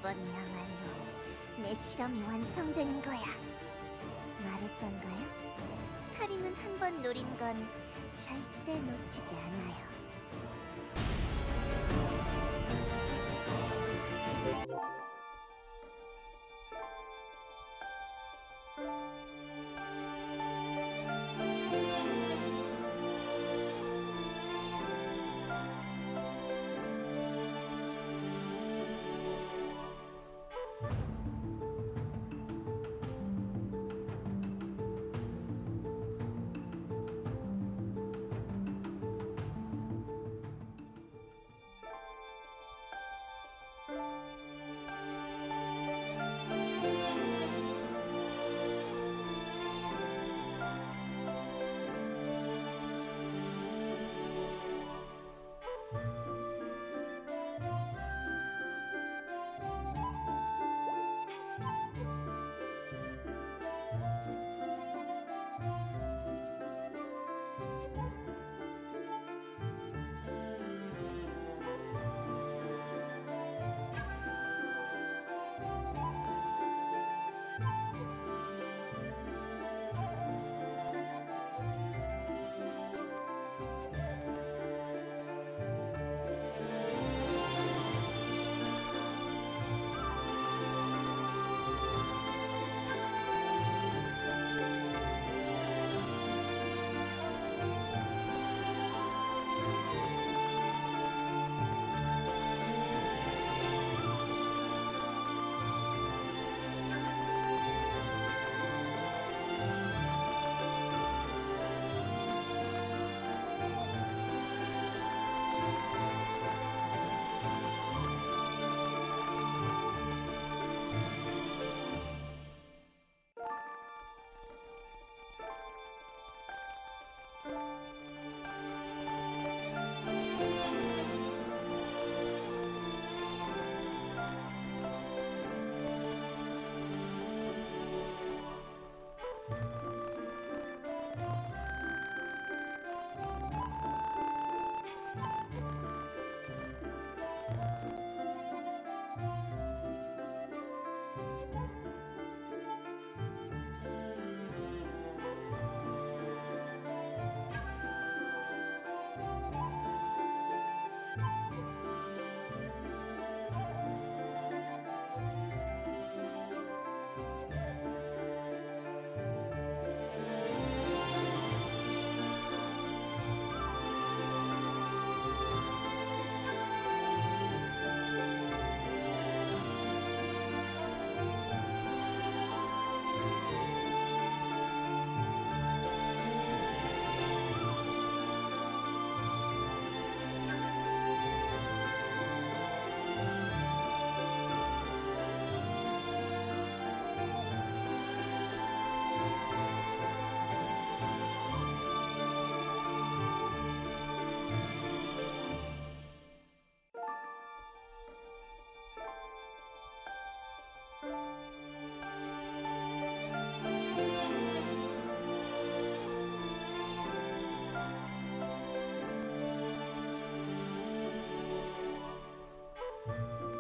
이번이야말로 내 실험이 완성되는 거야. 말했던가요? 카링은 한 번 노린 건 절대 놓치지 않아요.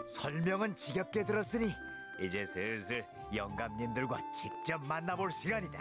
설명은 지겹게 들었으니 이제 슬슬 영감님들과 직접 만나볼 시간이다.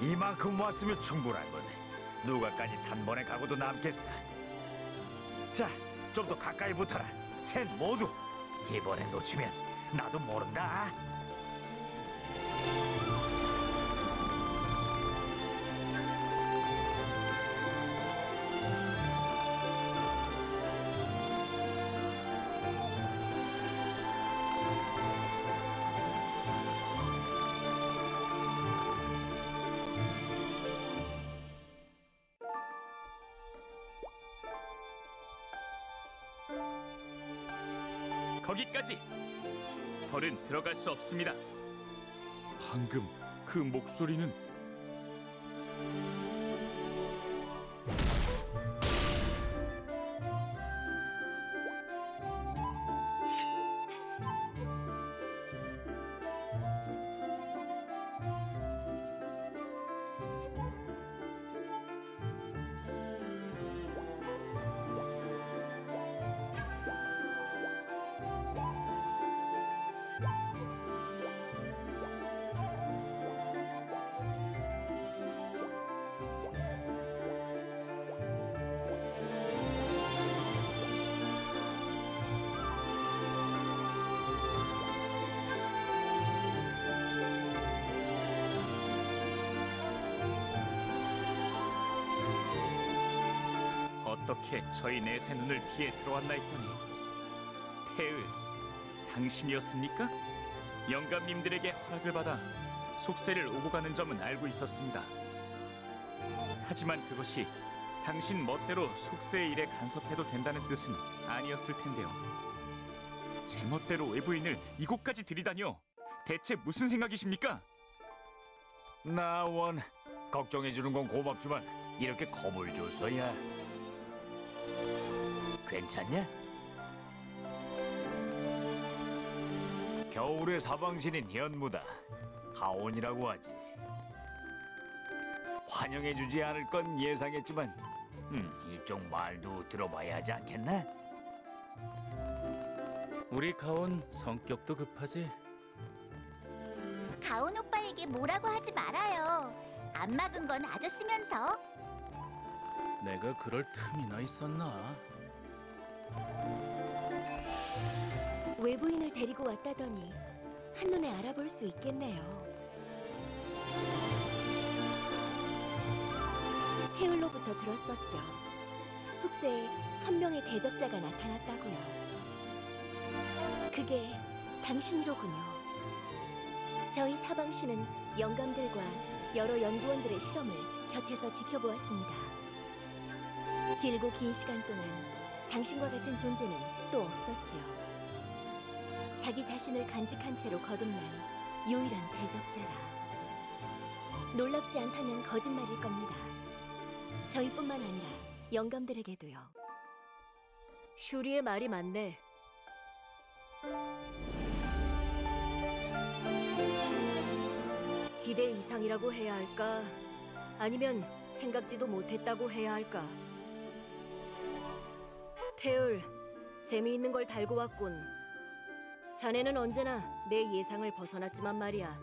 이만큼 왔으면 충분한 거네. 누가까지 단번에 가고도 남겠어. 자, 좀 더 가까이 붙어라. 셋 모두. 이번에 놓치면 나도 모른다. 거기까지. 벌은 들어갈 수 없습니다. 방금 그 목소리는 어떻게 저희 넷의 눈을 피해 들어왔나 했더니 태을, 당신이었습니까? 영감님들에게 허락을 받아 속세를 오고 가는 점은 알고 있었습니다. 하지만 그것이 당신 멋대로 속세의 일에 간섭해도 된다는 뜻은 아니었을 텐데요. 제 멋대로 외부인을 이곳까지 들이다니요. 대체 무슨 생각이십니까? 나원 걱정해주는 건 고맙지만 이렇게 겁을 줘서야. 괜찮냐? 겨울의 사방신인 현무다. 가온이라고 하지. 환영해주지 않을 건 예상했지만 이쪽 말도 들어봐야 하지 않겠나? 우리 가온 성격도 급하지. 가온 오빠에게 뭐라고 하지 말아요. 안 막은 건 아저씨면서. 내가 그럴 틈이나 있었나? 외부인을 데리고 왔다더니 한눈에 알아볼 수 있겠네요. 태울로부터 들었었죠. 속세에 한 명의 대적자가 나타났다고요. 그게 당신이로군요. 저희 사방시는 영감들과 여러 연구원들의 실험을 곁에서 지켜보았습니다. 길고 긴 시간 동안 당신과 같은 존재는 또 없었지요. 자기 자신을 간직한 채로 거듭난 유일한 대적자라. 놀랍지 않다면 거짓말일 겁니다. 저희뿐만 아니라 영감들에게도요. 슈리의 말이 맞네. 기대 이상이라고 해야 할까? 아니면 생각지도 못했다고 해야 할까? 태을, 재미있는 걸 달고 왔군. 자네는 언제나 내 예상을 벗어났지만 말이야.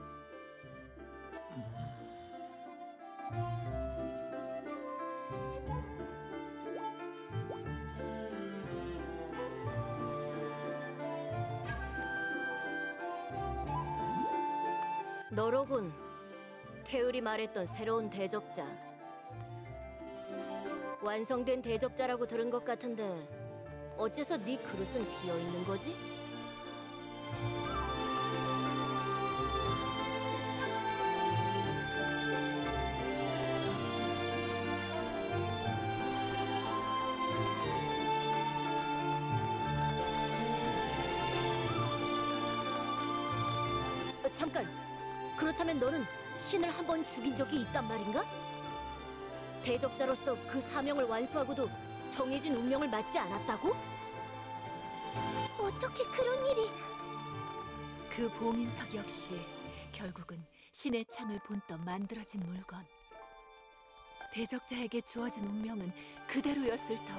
너로군. 태을이 말했던 새로운 대적자. 완성된 대적자라고 들은 것 같은데 어째서 네 그릇은 비어있는 거지? 잠깐! 그렇다면 너는 신을 한 번 죽인 적이 있단 말인가? 대적자로서 그 사명을 완수하고도 정해진 운명을 맞지 않았다고? 어떻게 그런 일이... 그 봉인석 역시 결국은 신의 창을 본떠 만들어진 물건. 대적자에게 주어진 운명은 그대로였을 터.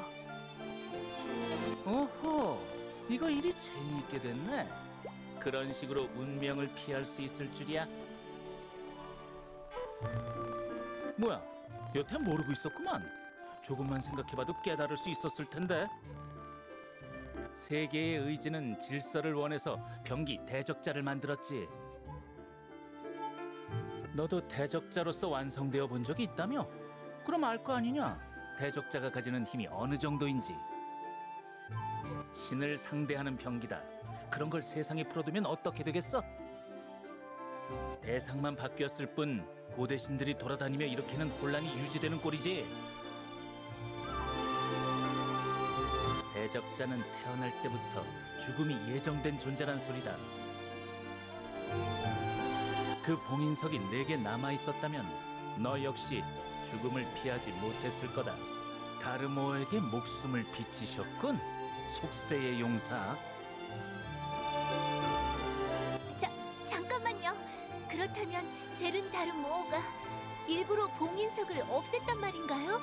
오호, 이거 일이 재미있게 됐네. 그런 식으로 운명을 피할 수 있을 줄이야. 뭐야, 여태 모르고 있었구만. 조금만 생각해봐도 깨달을 수 있었을 텐데. 세계의 의지는 질서를 원해서 병기 대적자를 만들었지. 너도 대적자로서 완성되어 본 적이 있다며? 그럼 알 거 아니냐? 대적자가 가지는 힘이 어느 정도인지. 신을 상대하는 병기다. 그런 걸 세상에 풀어두면 어떻게 되겠어? 대상만 바뀌었을 뿐 고대 신들이 돌아다니며 이렇게는 혼란이 유지되는 꼴이지. 대적자는 태어날 때부터 죽음이 예정된 존재란 소리다. 그 봉인석이 내게 남아 있었다면 너 역시 죽음을 피하지 못했을 거다. 다르모에게 목숨을 비치셨군. 속세의 용사. 잠깐만요. 그렇다면 제른 다르모어가 일부러 봉인석을 없앴단 말인가요?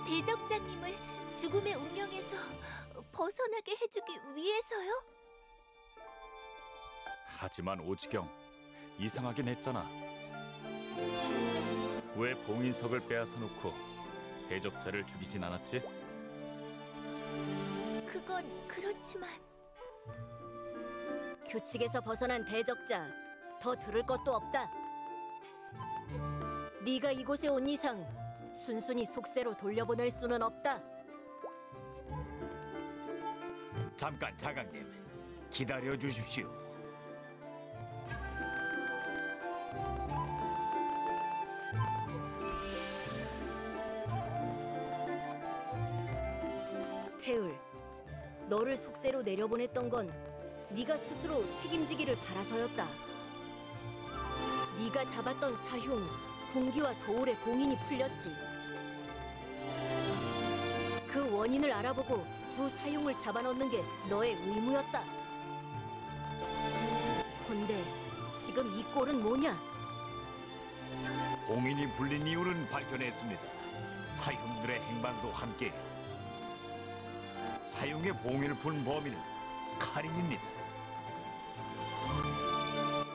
대적자님을 죽음의 운명에서 벗어나게 해주기 위해서요? 하지만 오지경, 이상하긴 했잖아. 왜 봉인석을 빼앗아 놓고 대적자를 죽이진 않았지? 그건 그렇지만 규칙에서 벗어난 대적자, 더 들을 것도 없다. 네가 이곳에 온 이상 순순히 속세로 돌려보낼 수는 없다. 잠깐 자강님, 기다려 주십시오. 태을, 너를 속세로 내려보냈던 건 네가 스스로 책임지기를 바라서였다. 네가 잡았던 사흉, 군기와 도울의 봉인이 풀렸지. 그 원인을 알아보고 두 사흉을 잡아넣는 게 너의 의무였다. 헌데 지금 이 꼴은 뭐냐? 봉인이 풀린 이유는 밝혀냈습니다. 사흉들의 행방도 함께. 사흉의 봉인을 푼 범인은 카린입니다.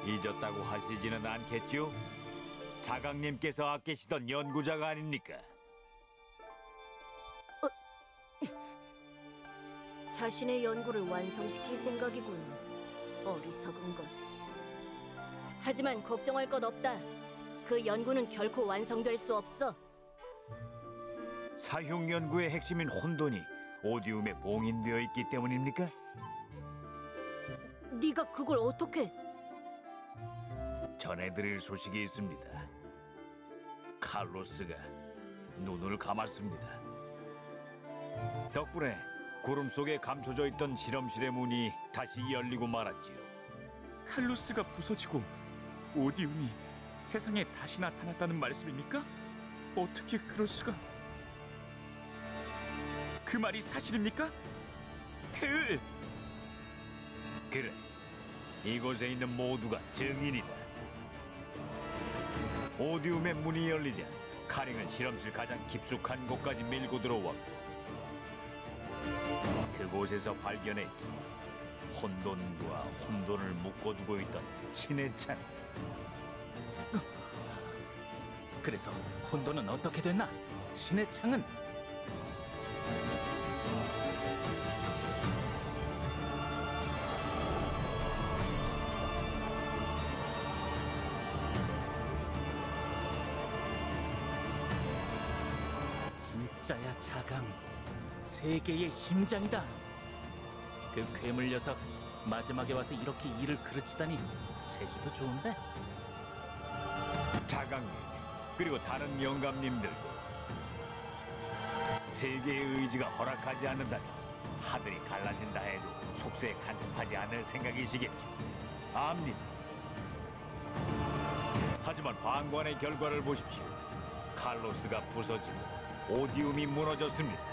잊었다고 하시지는 않겠지요? 자강님께서 아끼시던 연구자가 아닙니까? 자신의 연구를 완성시킬 생각이군. 어리석은 것. 하지만 걱정할 것 없다. 그 연구는 결코 완성될 수 없어. 사흉 연구의 핵심인 혼돈이 오디움에 봉인되어 있기 때문입니까? 네가 그걸 어떻게? 전해드릴 소식이 있습니다. 칼로스가 눈을 감았습니다. 덕분에 구름 속에 감춰져 있던 실험실의 문이 다시 열리고 말았지요. 칼로스가 부서지고 오디움이 세상에 다시 나타났다는 말씀입니까? 어떻게 그럴 수가? 그 말이 사실입니까? 태을! 그래, 이곳에 있는 모두가 증인이다. 오디움의 문이 열리자 카링은 실험실 가장 깊숙한 곳까지 밀고 들어왔고 그곳에서 발견했지. 혼돈과 혼돈을 묶어두고 있던 신의 창. 그래서 혼돈은 어떻게 됐나? 신의 창은? 진짜야 자강. 세계의 심장이다. 그 괴물 녀석 마지막에 와서 이렇게 일을 그르치다니 재주도 좋은데. 자강님 그리고 다른 영감님들도 세계의 의지가 허락하지 않는다면 하늘이 갈라진다 해도 속세에 간섭하지 않을 생각이시겠죠. 압니다. 하지만 방관의 결과를 보십시오. 칼로스가 부서지고 오디움이 무너졌습니다.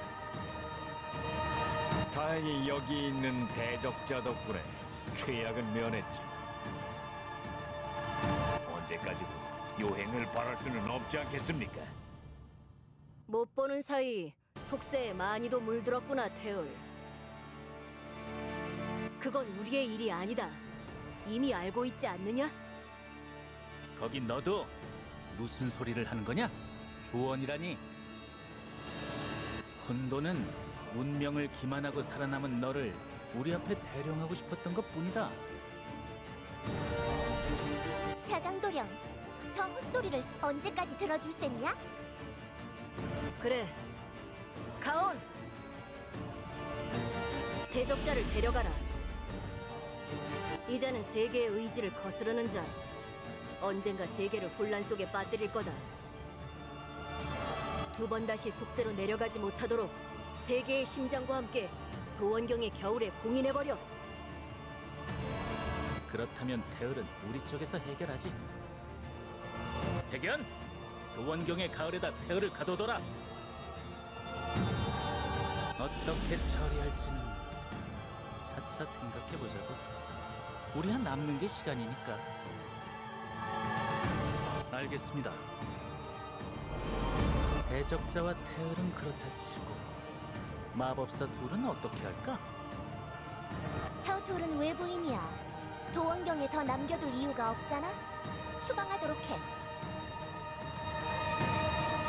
다행히 여기 있는 대적자 덕분에 최악은 면했죠. 언제까지도 요행을 바랄 수는 없지 않겠습니까? 못 보는 사이 속세에 많이도 물들었구나, 태울. 그건 우리의 일이 아니다. 이미 알고 있지 않느냐? 거기 너도 무슨 소리를 하는 거냐? 조언이라니. 혼돈은 운명을 기만하고 살아남은 너를 우리 앞에 대령하고 싶었던 것뿐이다. 자강도령, 저 헛소리를 언제까지 들어줄 셈이야? 그래, 가온! 대적자를 데려가라. 이제는 세계의 의지를 거스르는 자, 언젠가 세계를 혼란 속에 빠뜨릴 거다. 두 번 다시 속세로 내려가지 못하도록 세계의 심장과 함께 도원경의 겨울에 봉인해버려. 그렇다면 태을은 우리 쪽에서 해결하지. 백연, 도원경의 가을에다 태을을 가둬둬라. 어떻게 처리할지는 차차 생각해보자고. 우리야 남는 게 시간이니까. 알겠습니다. 대적자와 태을은 그렇다 치고 마법사 둘은 어떻게 할까? 저 둘은 외부인이야. 도원경에 더 남겨둘 이유가 없잖아. 추방하도록 해.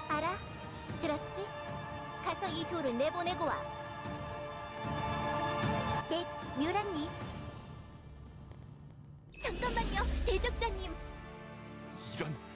알아? 들었지? 가서 이 둘을 내보내고 와. 네, 뮤라님. 잠깐만요, 대적자님. 이런.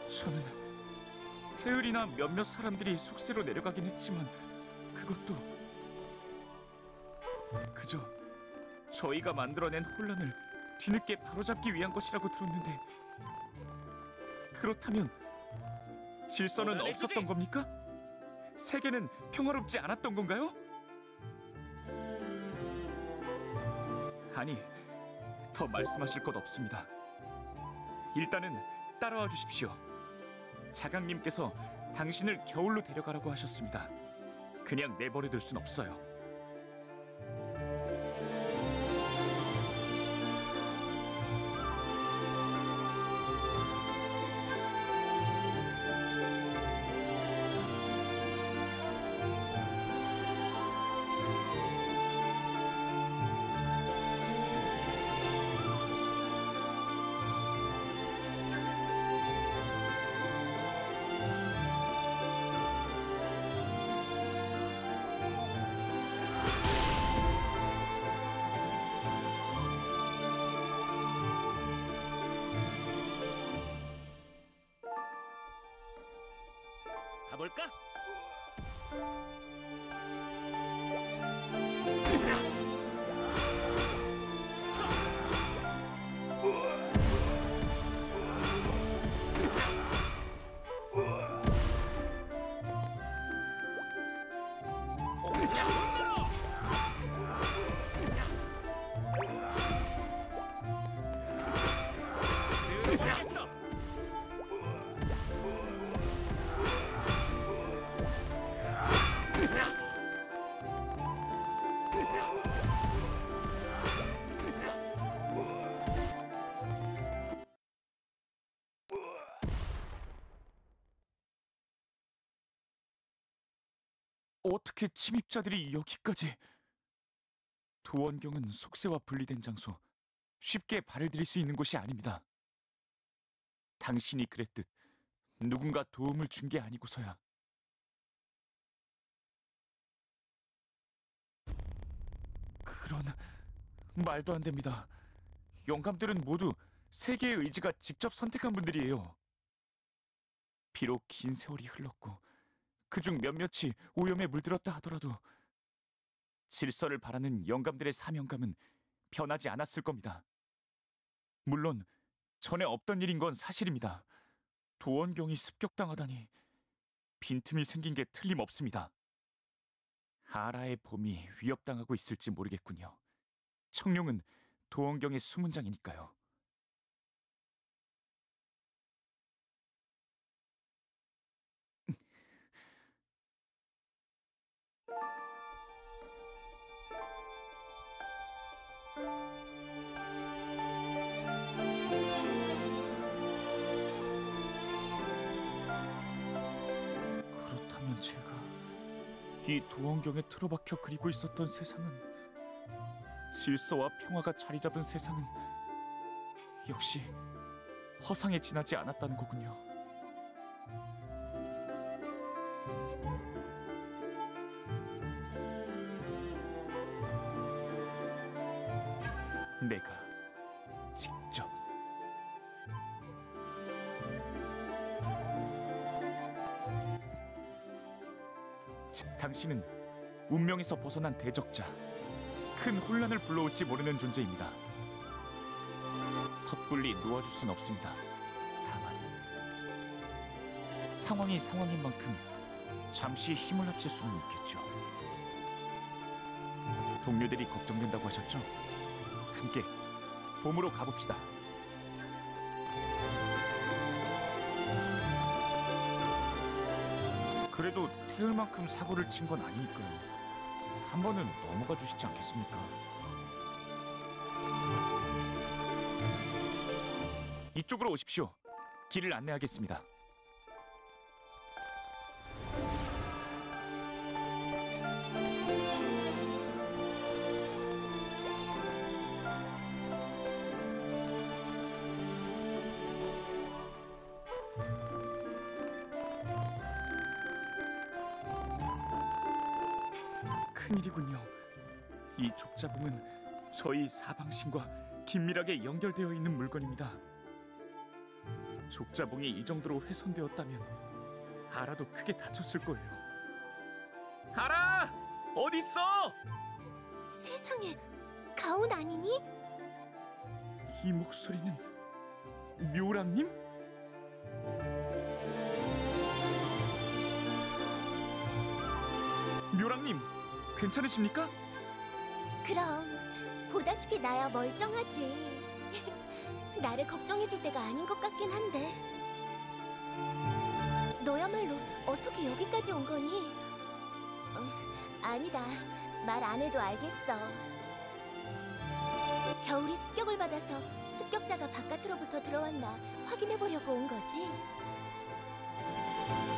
저는 태을이나 몇몇 사람들이 속세로 내려가긴 했지만 그것도 그저 저희가 만들어낸 혼란을 뒤늦게 바로잡기 위한 것이라고 들었는데, 그렇다면 질서는 없었던 겁니까? 세계는 평화롭지 않았던 건가요? 아니, 더 말씀하실 것 없습니다. 일단은 따라와 주십시오. 자강님께서 당신을 겨울로 데려가라고 하셨습니다. 그냥 내버려둘 순 없어요. 가볼까? 어떻게 침입자들이 여기까지? 도원경은 속세와 분리된 장소, 쉽게 발을 들일 수 있는 곳이 아닙니다. 당신이 그랬듯 누군가 도움을 준 게 아니고서야. 그런 말도 안 됩니다. 영감들은 모두 세계의 의지가 직접 선택한 분들이에요. 비록 긴 세월이 흘렀고 그중 몇몇이 오염에 물들었다 하더라도 질서를 바라는 영감들의 사명감은 변하지 않았을 겁니다. 물론 전에 없던 일인 건 사실입니다. 도원경이 습격당하다니 빈틈이 생긴 게 틀림없습니다. 아라의 봄이 위협당하고 있을지 모르겠군요. 청룡은 도원경의 수문장이니까요. 그렇다면 제가 이 도원경에 틀어박혀 그리고 있었던 세상은, 질서와 평화가 자리 잡은 세상은 역시 허상에 지나지 않았다는 거군요. 내가 직접 당신은 운명에서 벗어난 대적자, 큰 혼란을 불러올지 모르는 존재입니다. 섣불리 놓아줄 순 없습니다. 다만 상황이 상황인 만큼 잠시 힘을 합칠 수는 있겠죠. 동료들이 걱정된다고 하셨죠? 함께 봄으로 가봅시다. 그래도 태울만큼 사고를 친 건 아니니까요. 한 번은 넘어가 주시지 않겠습니까? 이쪽으로 오십시오. 길을 안내하겠습니다. 큰일이군요. 이 족자봉은 저희 사방신과 긴밀하게 연결되어 있는 물건입니다. 족자봉이 이 정도로 훼손되었다면 아라도 크게 다쳤을 거예요. 아라! 어딨어? 세상에, 가온 아니니? 이 목소리는 묘랑님? 묘랑님, 괜찮으십니까? 그럼 보다시피 나야 멀쩡하지. 나를 걱정해줄 때가 아닌 것 같긴 한데. 너야말로 어떻게 여기까지 온 거니? 아니다. 말 안 해도 알겠어. 겨울이 습격을 받아서 습격자가 바깥으로부터 들어왔나 확인해보려고 온 거지.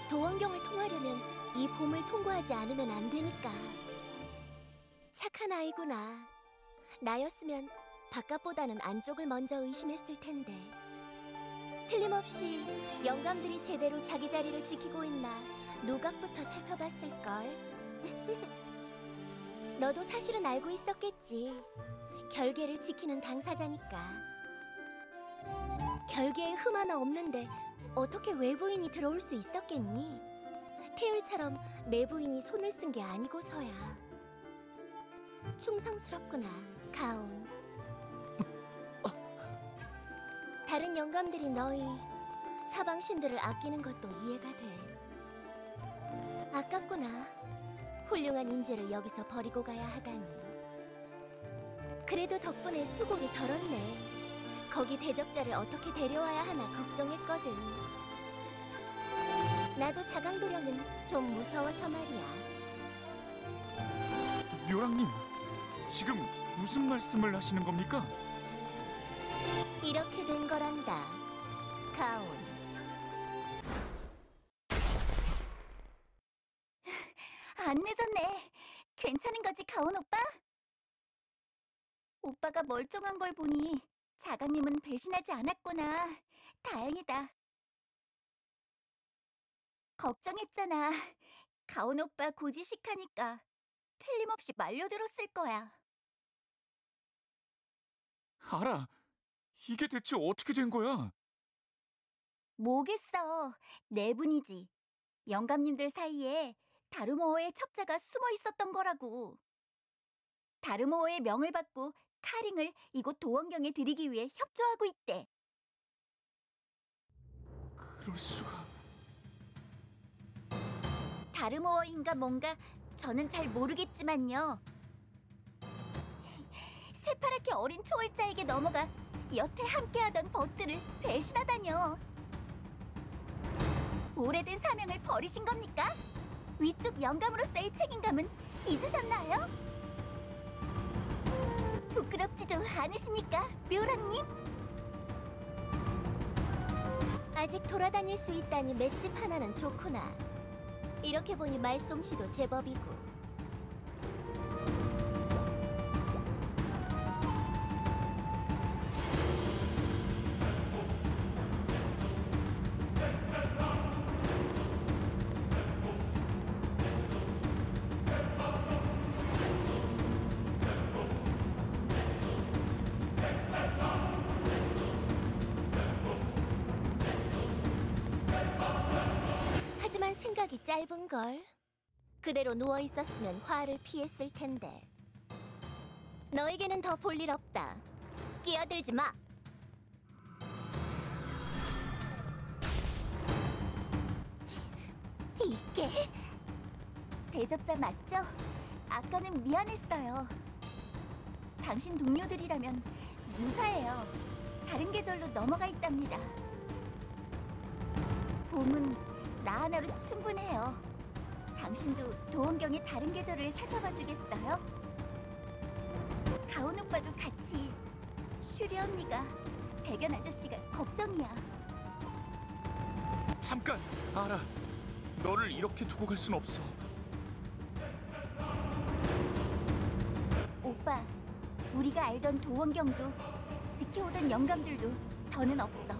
도원경을 통하려면 이 봄을 통과하지 않으면 안 되니까. 착한 아이구나. 나였으면 바깥보다는 안쪽을 먼저 의심했을 텐데. 틀림없이 영감들이 제대로 자기 자리를 지키고 있나 누각부터 살펴봤을걸. 너도 사실은 알고 있었겠지. 결계를 지키는 당사자니까. 결계에 흠 하나 없는데 어떻게 외부인이 들어올 수 있었겠니? 태율처럼 내부인이 손을 쓴 게 아니고서야. 충성스럽구나, 가온. 다른 영감들이 너희 사방신들을 아끼는 것도 이해가 돼. 아깝구나. 훌륭한 인재를 여기서 버리고 가야 하다니. 그래도 덕분에 수고를 덜었네. 거기 대적자를 어떻게 데려와야 하나 걱정했거든. 나도 자강도령은 좀 무서워서 말이야. 묘랑님, 지금 무슨 말씀을 하시는 겁니까? 이렇게 된 거란다, 가온. 안 늦었네. 괜찮은 거지, 가온 오빠? 오빠가 멀쩡한 걸 보니 자강님은 배신하지 않았구나. 다행이다. 걱정했잖아. 가온 오빠 고지식하니까 틀림없이 말려들었을 거야. 알아. 이게 대체 어떻게 된 거야? 뭐겠어. 내분이지. 영감님들 사이에 다르모어의 첩자가 숨어 있었던 거라고. 다르모어의 명을 받고 카링을 이곳 도원경에 들이기 위해 협조하고 있대. 그럴 수가... 다르모어인가 뭔가 저는 잘 모르겠지만요. 새파랗게 어린 초월자에게 넘어가 여태 함께하던 벗들을 배신하다뇨. 오래된 사명을 버리신 겁니까? 위쪽 영감으로서의 책임감은 잊으셨나요? 부끄럽지도 않으십니까, 묘랑님? 아직 돌아다닐 수 있다니 맷집 하나는 좋구나. 이렇게 보니 말솜씨도 제법이고. 하지만 생각이 짧은걸. 그대로 누워있었으면 화를 피했을 텐데. 너에게는 더 볼 일 없다. 끼어들지 마. 이게 대적자 맞죠? 아까는 미안했어요. 당신 동료들이라면 무사해요. 다른 계절로 넘어가 있답니다. 봄은 나 하나로 충분해요. 당신도 도원경의 다른 계절을 살펴봐 주겠어요? 가온 오빠도 같이. 슈리 언니가, 백연 아저씨가 걱정이야. 잠깐, 알아. 너를 이렇게 두고 갈 순 없어. 오빠, 우리가 알던 도원경도 지켜오던 영감들도 더는 없어.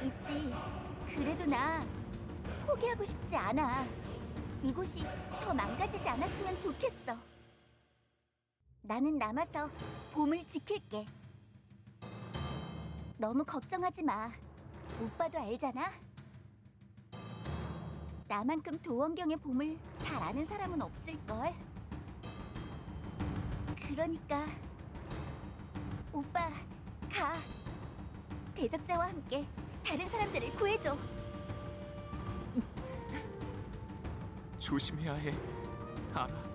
있지. 그래도 나 포기하고 싶지 않아. 이곳이 더 망가지지 않았으면 좋겠어. 나는 남아서 봄을 지킬게. 너무 걱정하지 마. 오빠도 알잖아. 나만큼 도원경의 봄을 잘 아는 사람은 없을걸. 그러니까 오빠, 가. 대적자와 함께 다른 사람들을 구해줘. 조심해야 해. 알아.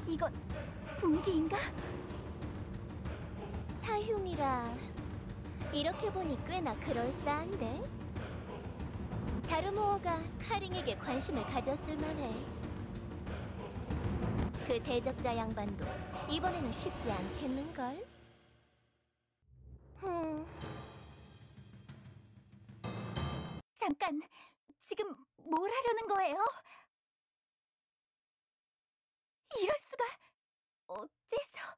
이건 군기인가? 사흉이라 이렇게 보니 꽤나 그럴싸한데? 다르모어가 카링에게 관심을 가졌을 만해. 그 대적자 양반도 이번에는 쉽지 않겠는걸? 잠깐, 지금 뭘 하려는 거예요? 이럴 수가. 어째서?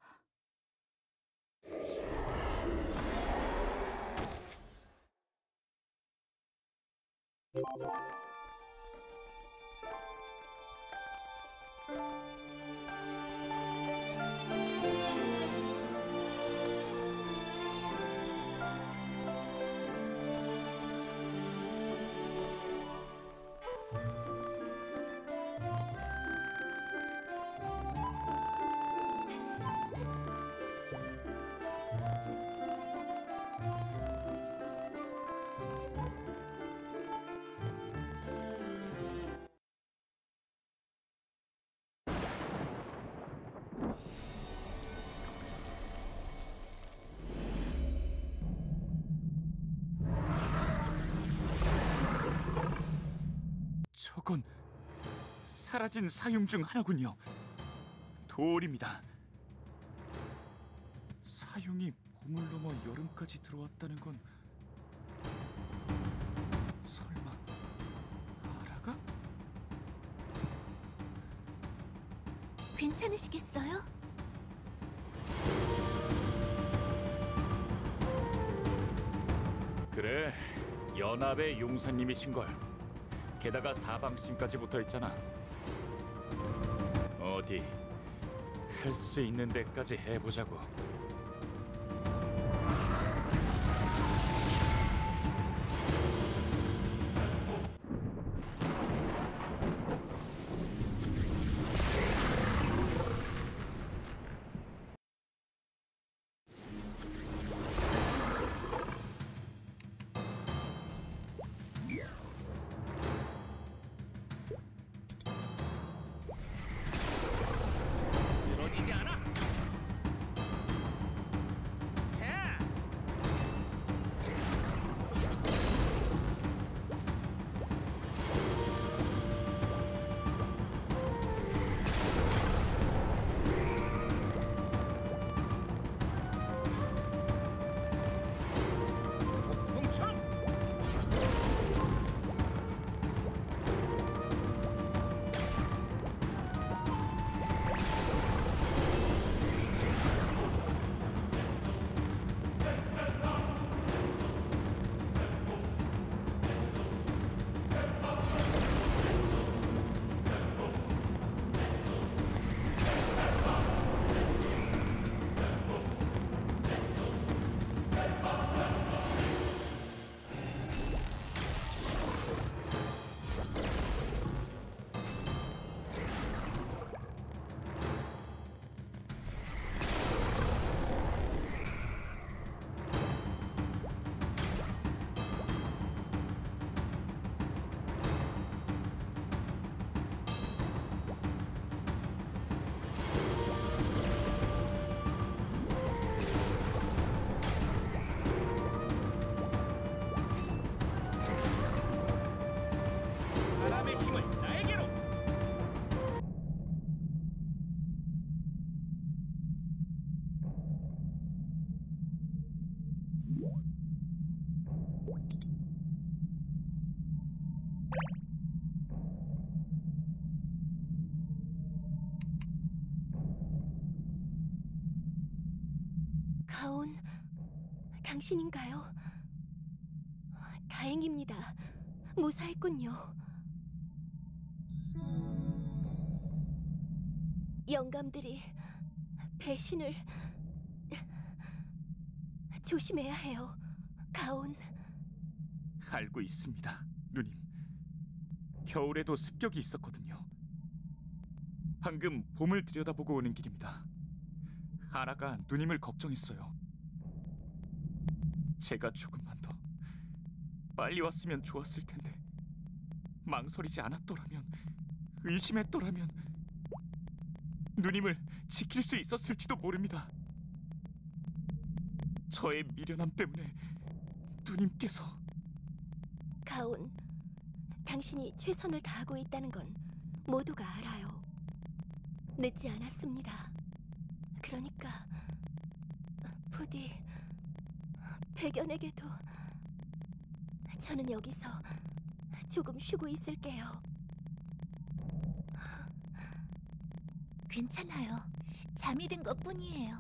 저건 사라진 사흉 중 하나군요. 돌입니다. 사흉이 봄을 넘어 여름까지 들어왔다는 건 설마 아라가? 괜찮으시겠어요? 그래, 연합의 용사님이신걸. 게다가 사방심까지 붙어있잖아. 어디 할 수 있는 데까지 해보자고. 쓰러지지 않아. 가온, 당신인가요? 다행입니다. 무사했군요. 영감들이 배신을 조심해야 해요. 가온. 알고 있습니다, 누님. 겨울에도 습격이 있었거든요. 방금 봄을 들여다보고 오는 길입니다. 아라가 누님을 걱정했어요. 제가 조금만 더 빨리 왔으면 좋았을 텐데, 망설이지 않았더라면, 의심했더라면 누님을 지킬 수 있었을지도 모릅니다. 저의 미련함 때문에 누님께서. 가온, 당신이 최선을 다하고 있다는 건 모두가 알아요. 늦지 않았습니다. 그러니까 부디 백연에게도. 저는 여기서 조금 쉬고 있을게요. 괜찮아요. 잠이 든 것뿐이에요.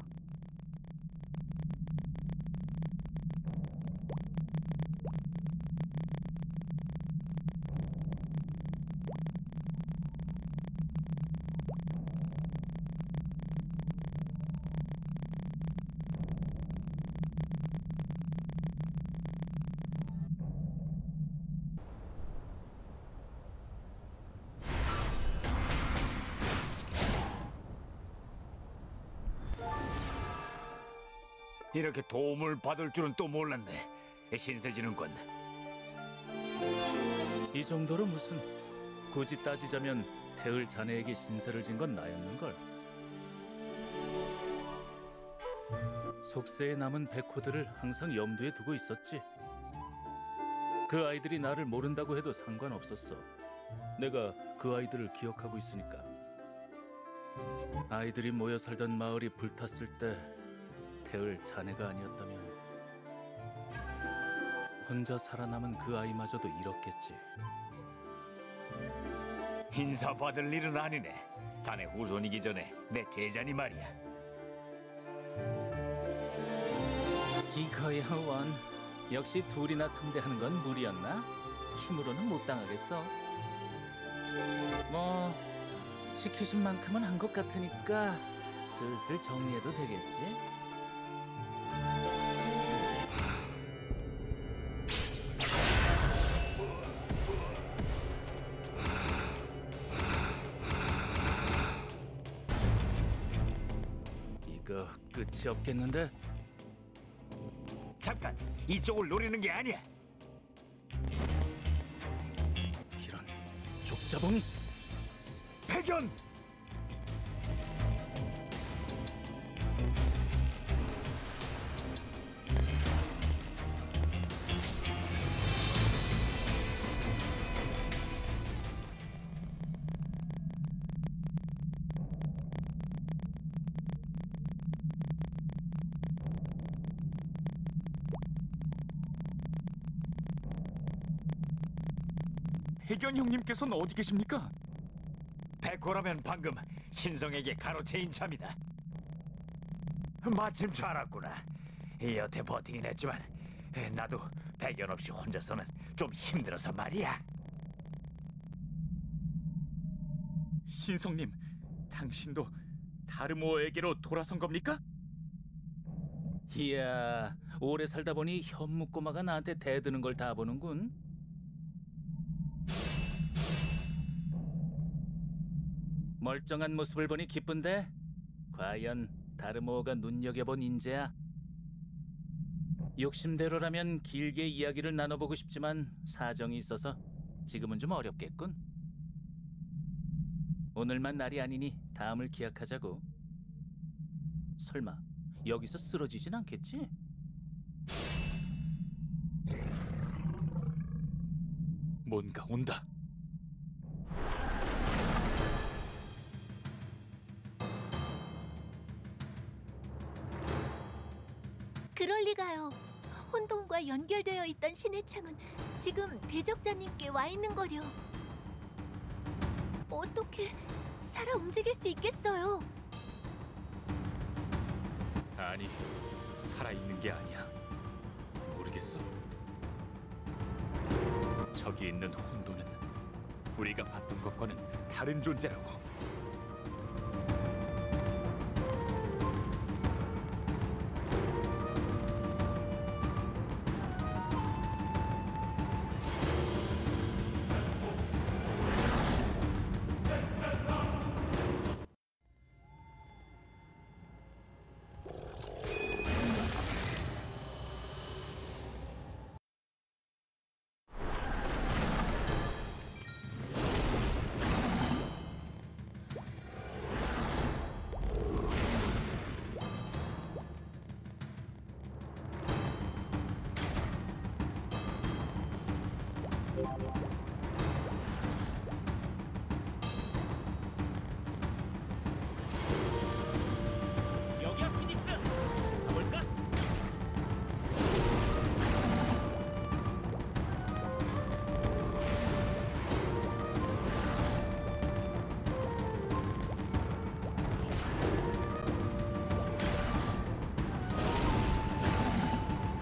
이렇게 도움을 받을 줄은 또 몰랐네. 신세지는군. 이 정도로 무슨, 굳이 따지자면 태을 자네에게 신세를 진 건 나였는걸. 속세에 남은 백호들을 항상 염두에 두고 있었지. 그 아이들이 나를 모른다고 해도 상관없었어. 내가 그 아이들을 기억하고 있으니까. 아이들이 모여 살던 마을이 불탔을 때 태을 자네가 아니었다면 혼자 살아남은 그 아이마저도 잃었겠지. 인사받을 일은 아니네. 자네 후손이기 전에 내 제자니 말이야. 이거야 원. 역시 둘이나 상대하는 건 무리였나? 힘으로는 못 당하겠어. 뭐 시키신 만큼은 한 것 같으니까 슬슬 정리해도 되겠지? 이거 끝이 없겠는데? 잠깐, 이쪽을 노리는 게 아니야. 이런 족자봉이. 백연! 백연 형님께서는 어디 계십니까? 백호라면 방금 신성에게 가로채인 참이다. 마침 잘 왔구나. 여태 버티긴 했지만 나도 백연 없이 혼자서는 좀 힘들어서 말이야. 신성님, 당신도 다르모어에게로 돌아선 겁니까? 이야, 오래 살다 보니 현무꼬마가 나한테 대드는 걸 다 보는군. 멀쩡한 모습을 보니 기쁜데? 과연 다르모어가 눈여겨본 인재야? 욕심대로라면 길게 이야기를 나눠보고 싶지만 사정이 있어서 지금은 좀 어렵겠군. 오늘만 날이 아니니 다음을 기약하자고. 설마 여기서 쓰러지진 않겠지? 뭔가 온다. 그럴 리가요. 혼돈과 연결되어 있던 신의 창은 지금 대적자님께 와 있는 거려. 어떻게 살아 움직일 수 있겠어요? 아니, 살아있는 게 아니야. 모르겠어. 저기 있는 혼돈은 우리가 봤던 것과는 다른 존재라고. 여기야 피닉스. 가볼까?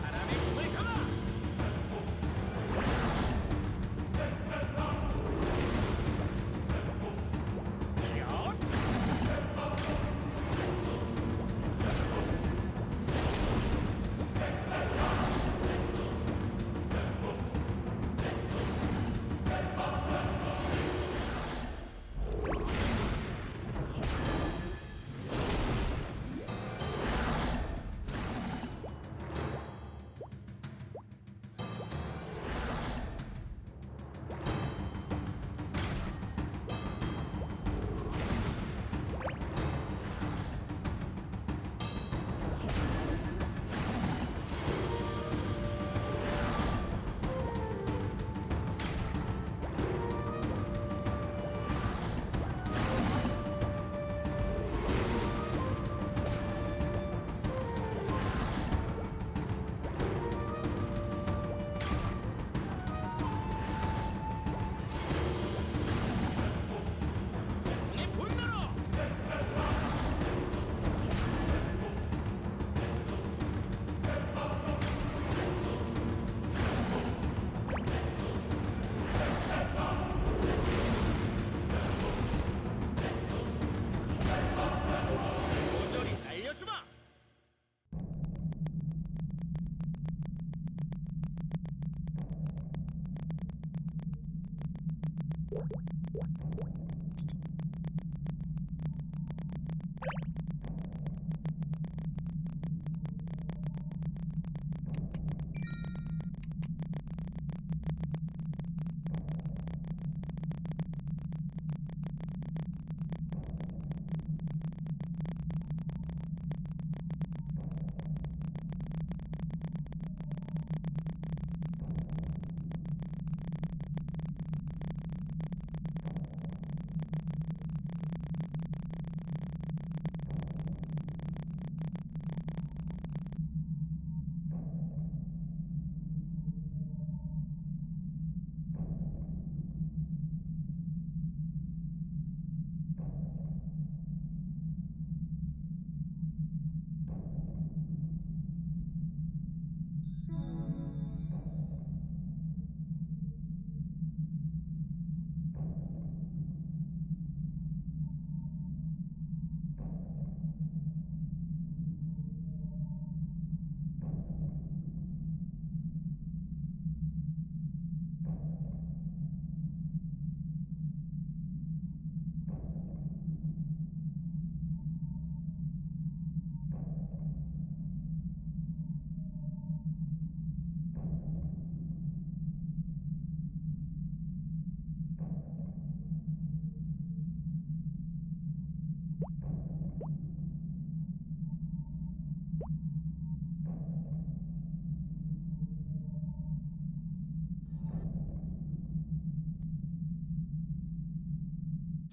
바람의 힘을 담아. 모조리 날려주마.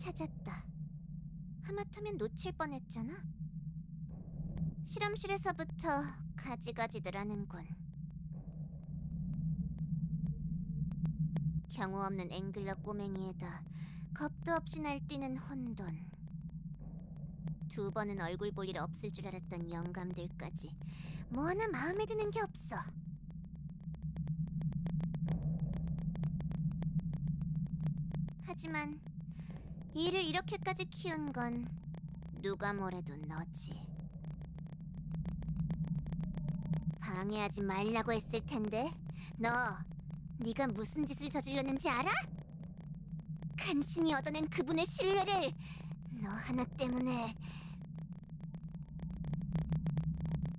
찾았다. 하마터면 놓칠 뻔했잖아. 실험실에서부터 가지가지들 하는군. 경우 없는 앵글러 꼬맹이에다 겁도 없이 날뛰는 혼돈. 두 두 번은 얼굴 볼 일 없을 줄 알았던 영감들까지 뭐 하나 마음에 드는 게 없어. 하지만 이를 이렇게까지 키운 건 누가 뭐래도 너지. 방해하지 말라고 했을 텐데 네가 무슨 짓을 저질렀는지 알아? 간신히 얻어낸 그분의 신뢰를 너 하나 때문에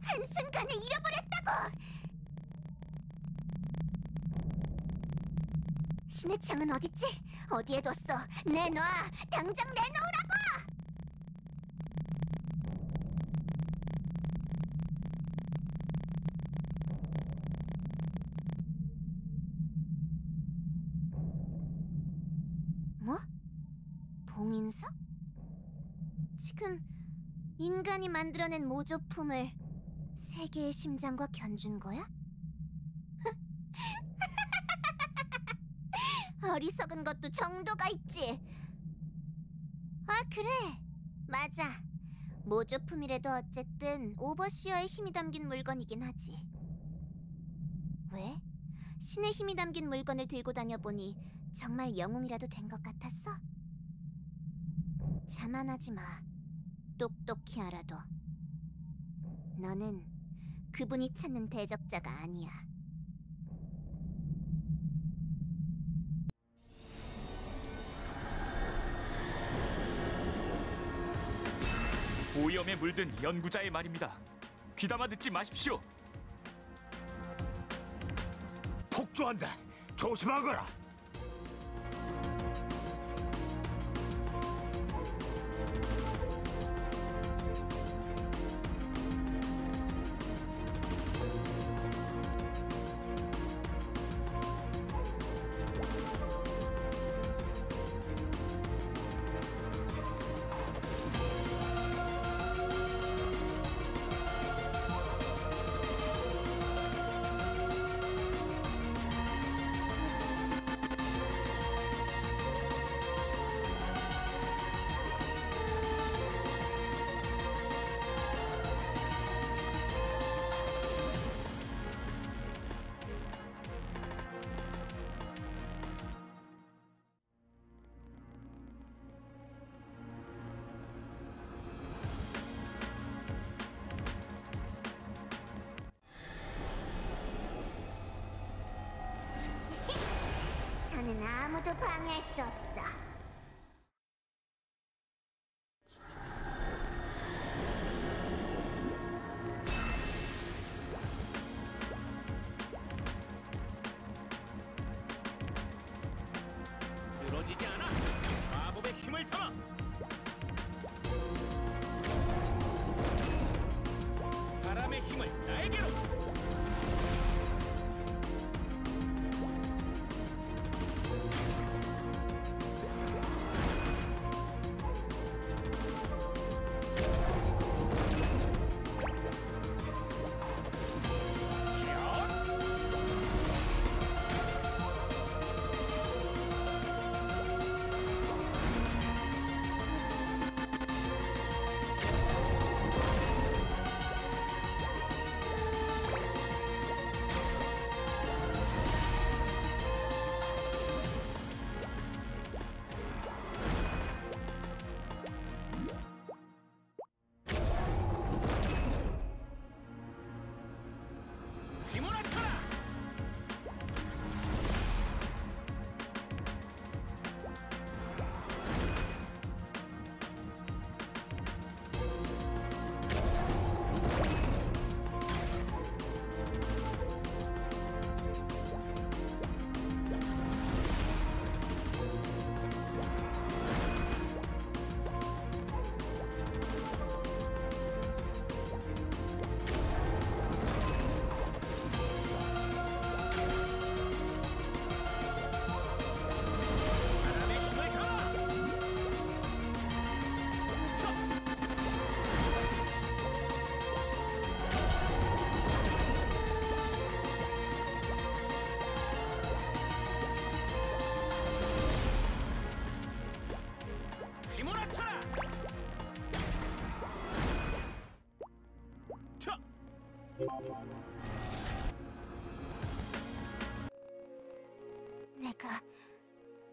한순간에 잃어버렸다고! 신의 창은 어딨지? 어디에 뒀어? 내놔! 당장 내놓으라고! 뭐? 봉인석? 지금 인간이 만들어낸 모조품을 세계의 심장과 견준 거야? 어리석은 것도 정도가 있지. 아, 그래. 맞아. 모조품이라도 어쨌든 오버시어의 힘이 담긴 물건이긴 하지. 왜? 신의 힘이 담긴 물건을 들고 다녀보니 정말 영웅이라도 된 것 같았어? 자만하지 마. 똑똑히 알아둬. 너는 그분이 찾는 대적자가 아니야. 오염에 물든 연구자의 말입니다. 귀담아 듣지 마십시오. 폭주한다. 조심하거라. 너는 아무도 방해할 수 없어. 쓰러지지 않아. 마법의 힘을 담아. 바람의 힘을 나에게로.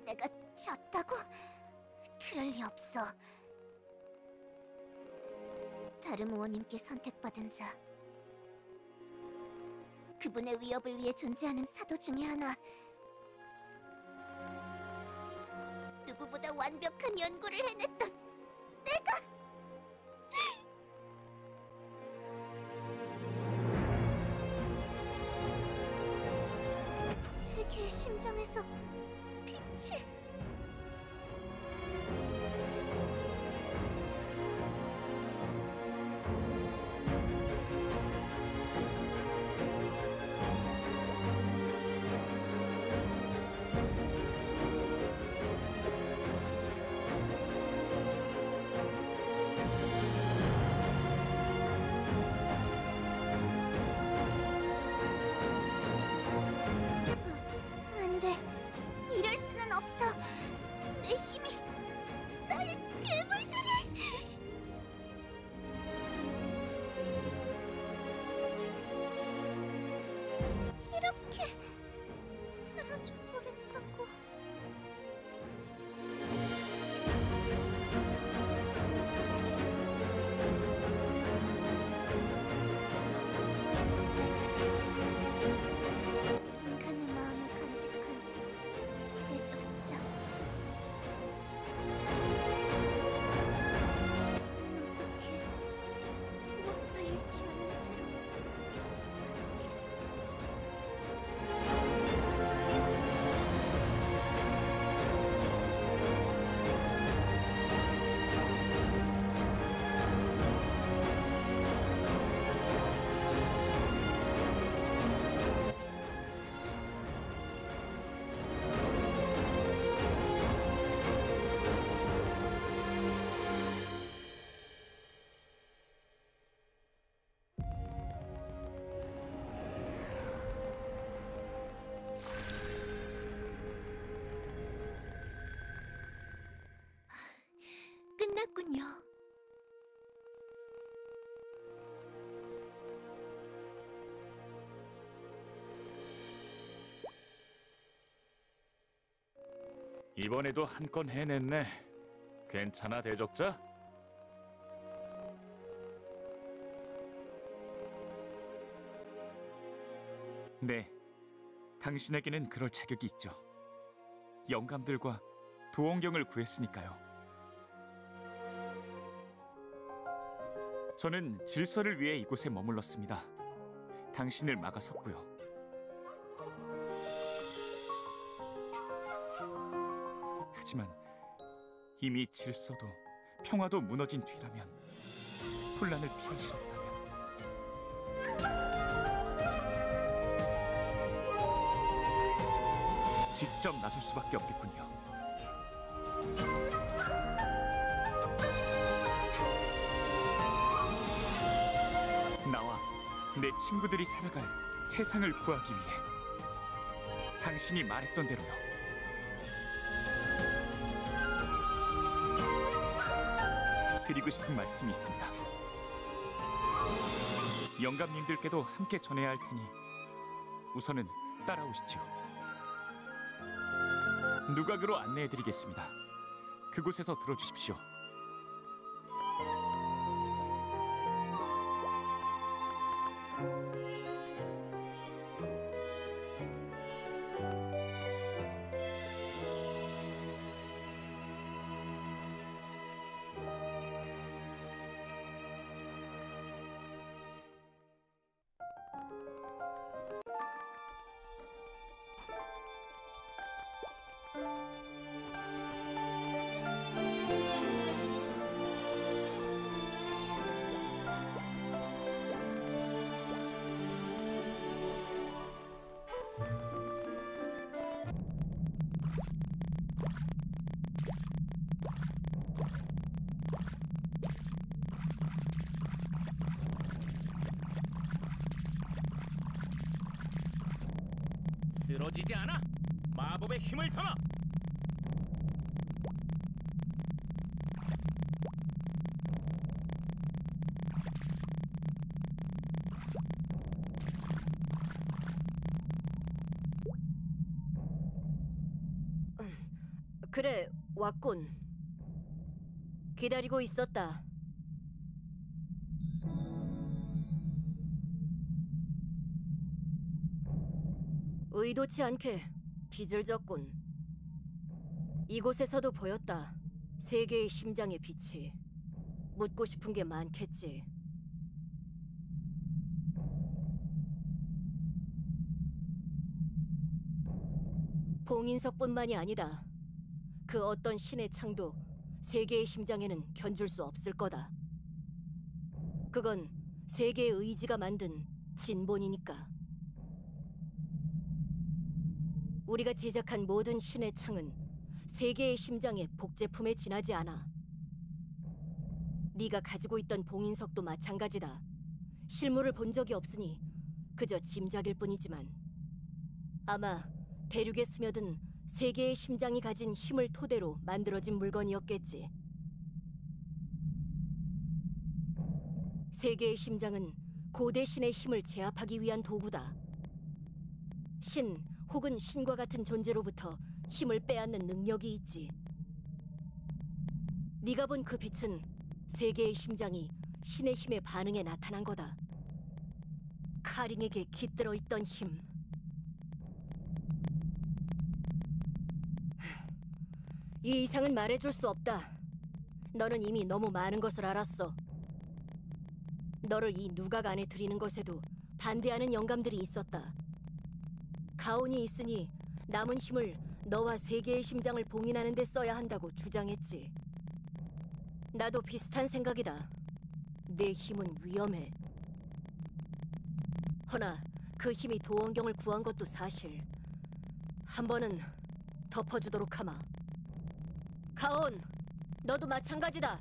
내가 졌다고? 그럴 리 없어. 다르모어님께 선택받은 자, 그분의 위협을 위해 존재하는 사도 중에 하나, 누구보다 완벽한 연구를 해냈던 내가! 세계의 심장에서 빛이... 안 돼. 이럴 수는 없어. 내 힘이, 나의 괴물들이... 이렇게 사라져버렸다고. 인간의 마음을 간직한 대적자. 난 어떻게 무엇도 잃지 않은 채로 그렇게... 끝났군요. 이번에도 한 건 해냈네. 괜찮아, 대적자? 네, 당신에게는 그럴 자격이 있죠. 영감들과 도원경을 구했으니까요. 저는 질서를 위해 이곳에 머물렀습니다. 당신을 막아섰고요. 하지만 이미 질서도 평화도 무너진 뒤라면, 혼란을 피할 수 없다면, 직접 나설 수밖에 없겠군요. 나와 내 친구들이 살아갈 세상을 구하기 위해 당신이 말했던 대로요. 드리고 싶은 말씀이 있습니다. 영감님들께도 함께 전해야 할 테니 우선은 따라오시죠. 누각으로 안내해드리겠습니다. 그곳에서 들어주십시오. 쓰러지지 않아. 마법의 힘을 삼아. 그래, 왔군. 기다리고 있었다. 의도치 않게 빚을 졌군. 이곳에서도 보였다. 세 개의 심장의 빛이. 묻고 싶은 게 많겠지. 봉인석뿐만이 아니다. 그 어떤 신의 창도 세 개의 심장에는 견줄 수 없을 거다. 그건 세 개의 의지가 만든 진본이니까. 우리가 제작한 모든 신의 창은 세 개의 심장의 복제품에 지나지 않아. 네가 가지고 있던 봉인석도 마찬가지다. 실물을 본 적이 없으니 그저 짐작일 뿐이지만 아마 대륙에 스며든 세 개의 심장이 가진 힘을 토대로 만들어진 물건이었겠지. 세 개의 심장은 고대 신의 힘을 제압하기 위한 도구다. 신 혹은 신과 같은 존재로부터 힘을 빼앗는 능력이 있지. 네가 본 그 빛은 세 개의 심장이 신의 힘에 반응해 나타난 거다. 카링에게 깃들어 있던 힘. 이 이상은 말해줄 수 없다. 너는 이미 너무 많은 것을 알았어. 너를 이 누각 안에 들이는 것에도 반대하는 영감들이 있었다. 가온이 있으니 남은 힘을 너와 세 개의 심장을 봉인하는 데 써야 한다고 주장했지. 나도 비슷한 생각이다. 내 힘은 위험해. 허나 그 힘이 도원경을 구한 것도 사실. 한 번은 덮어주도록 하마. 가온, 너도 마찬가지다.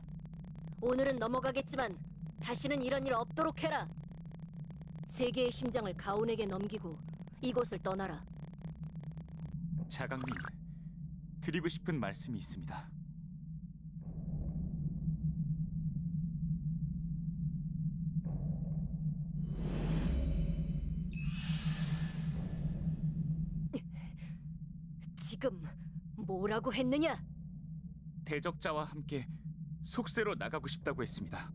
오늘은 넘어가겠지만 다시는 이런 일 없도록 해라. 세 개의 심장을 가온에게 넘기고 이곳을 떠나라. 자강님, 드리고 싶은 말씀이 있습니다. 지금 뭐라고 했느냐? 대적자와 함께 속세로 나가고 싶다고 했습니다.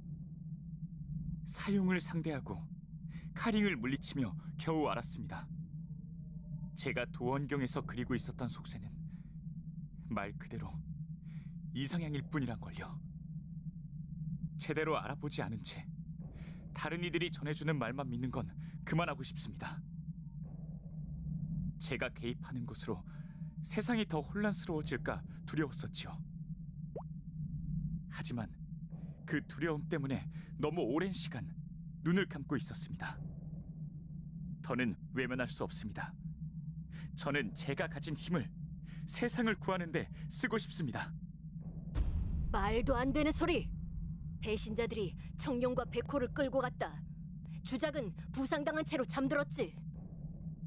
사용을 상대하고 카링을 물리치며 겨우 알았습니다. 제가 도원경에서 그리고 있었던 속세는 말 그대로 이상향일 뿐이란 걸요. 제대로 알아보지 않은 채 다른 이들이 전해주는 말만 믿는 건 그만하고 싶습니다. 제가 개입하는 것으로 세상이 더 혼란스러워질까 두려웠었지요. 하지만 그 두려움 때문에 너무 오랜 시간 눈을 감고 있었습니다. 더는 외면할 수 없습니다. 저는 제가 가진 힘을 세상을 구하는 데 쓰고 싶습니다. 말도 안 되는 소리! 배신자들이 청룡과 백호를 끌고 갔다. 주작은 부상당한 채로 잠들었지.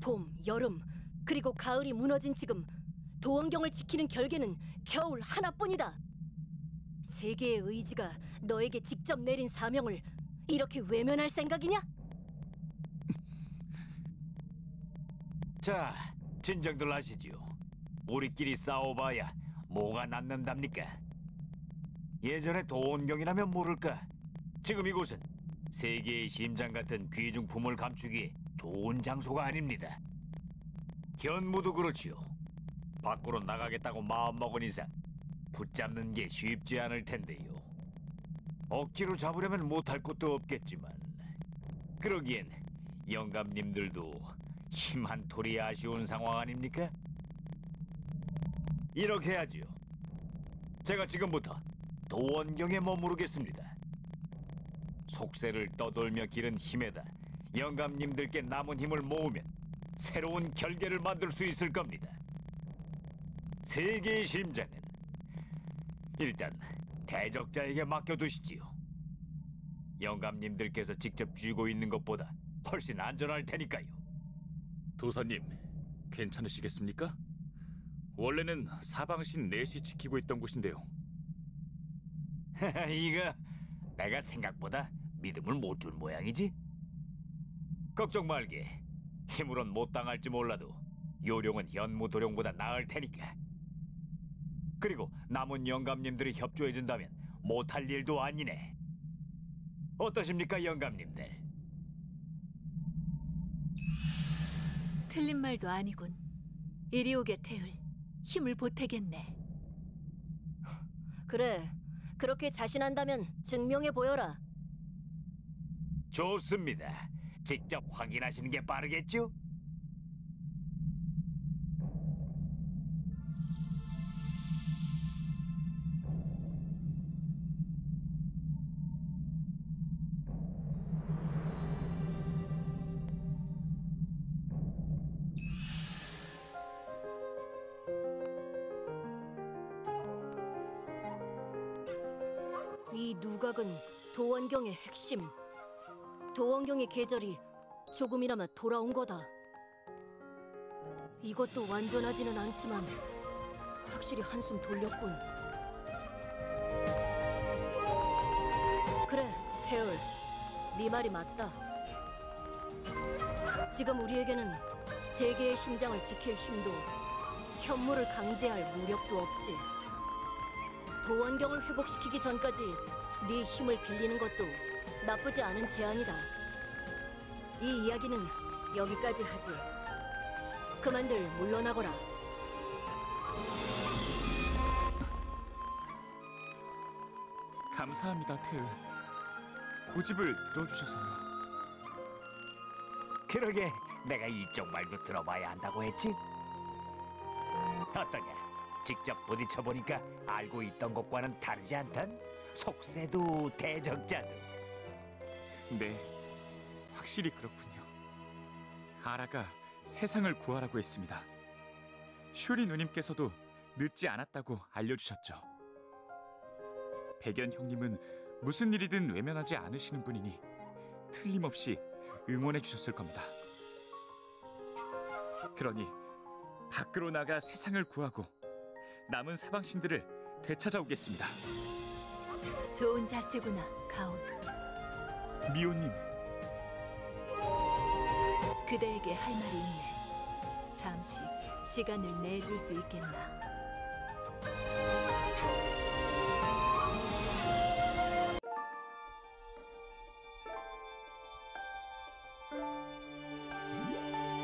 봄, 여름, 그리고 가을이 무너진 지금 도원경을 지키는 결계는 겨울 하나뿐이다. 세계의 의지가 너에게 직접 내린 사명을 이렇게 외면할 생각이냐? 자, 진정들 하시지요. 우리끼리 싸워봐야 뭐가 남는답니까? 예전에 도원경이라면 모를까. 지금 이곳은 세계의 심장 같은 귀중품을 감추기에 좋은 장소가 아닙니다. 현무도 그렇지요. 밖으로 나가겠다고 마음먹은 이상 붙잡는 게 쉽지 않을 텐데요. 억지로 잡으려면 못할 것도 없겠지만 그러기엔 영감님들도 힘 한 톨이 아쉬운 상황 아닙니까? 이렇게 하지요. 제가 지금부터 도원경에 머무르겠습니다. 속세를 떠돌며 기른 힘에다 영감님들께 남은 힘을 모으면 새로운 결계를 만들 수 있을 겁니다. 세계의 심장은 일단 대적자에게 맡겨두시지요. 영감님들께서 직접 쥐고 있는 것보다 훨씬 안전할 테니까요. 도사님, 괜찮으시겠습니까? 원래는 사방신 넷이 지키고 있던 곳인데요. 이거 내가 생각보다 믿음을 못 준 모양이지? 걱정 말게. 힘으론 못 당할지 몰라도 요령은 현무도령보다 나을 테니까. 그리고 남은 영감님들이 협조해준다면 못할 일도 아니네. 어떠십니까, 영감님들? 틀린 말도 아니군. 이리 오게 태을. 힘을 보태겠네. 그래, 그렇게 자신한다면 증명해 보여라. 좋습니다. 직접 확인하시는 게 빠르겠죠? 이 누각은 도원경의 핵심. 도원경의 계절이 조금이나마 돌아온 거다. 이것도 완전하지는 않지만 확실히 한숨 돌렸군. 그래, 태울. 네 말이 맞다. 지금 우리에게는 세계의 심장을 지킬 힘도 현무를 강제할 무력도 없지. 도원경을 회복시키기 전까지 네 힘을 빌리는 것도 나쁘지 않은 제안이다. 이 이야기는 여기까지 하지. 그만들 물러나거라. 감사합니다, 태을. 고집을 들어주셔서요. 그러게 내가 이쪽 말도 들어봐야 한다고 했지? 어떠냐? 직접 부딪혀보니까 알고 있던 것과는 다르지 않단? 속세도 대적자도. 네, 확실히 그렇군요. 아라가 세상을 구하라고 했습니다. 슈리 누님께서도 늦지 않았다고 알려주셨죠. 백연 형님은 무슨 일이든 외면하지 않으시는 분이니 틀림없이 응원해 주셨을 겁니다. 그러니 밖으로 나가 세상을 구하고 남은 사방신들을 되찾아오겠습니다. 좋은 자세구나, 가온. 미호님, 그대에게 할 말이 있네. 잠시 시간을 내줄 수 있겠나?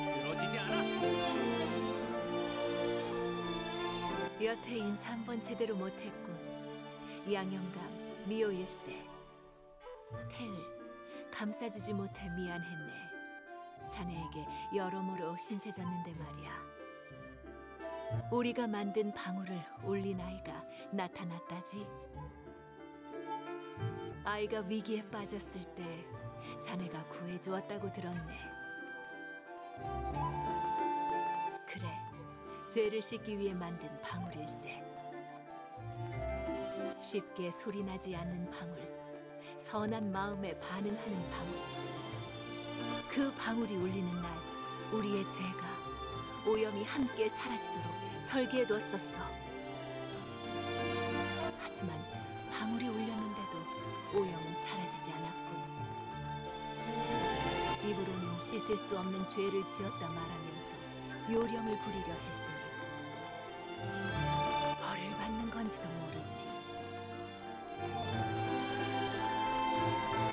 쓰러지지 않아. 여태 인사 한 번 제대로 못했군. 양영감, 미오일세. 태을, 감싸주지 못해 미안했네. 자네에게 여러모로 신세졌는데 말이야. 우리가 만든 방울을 올린 아이가 나타났다지. 아이가 위기에 빠졌을 때 자네가 구해주었다고 들었네. 그래, 죄를 씻기 위해 만든 방울일세. 쉽게 소리나지 않는 방울, 선한 마음에 반응하는 방울. 그 방울이 울리는 날, 우리의 죄가 오염이 함께 사라지도록 설계해뒀었어. 하지만 방울이 울렸는데도 오염은 사라지지 않았군. 입으로는 씻을 수 없는 죄를 지었다 말하면서 요령을 부리려 했으니 벌을 받는 건지도 모르지.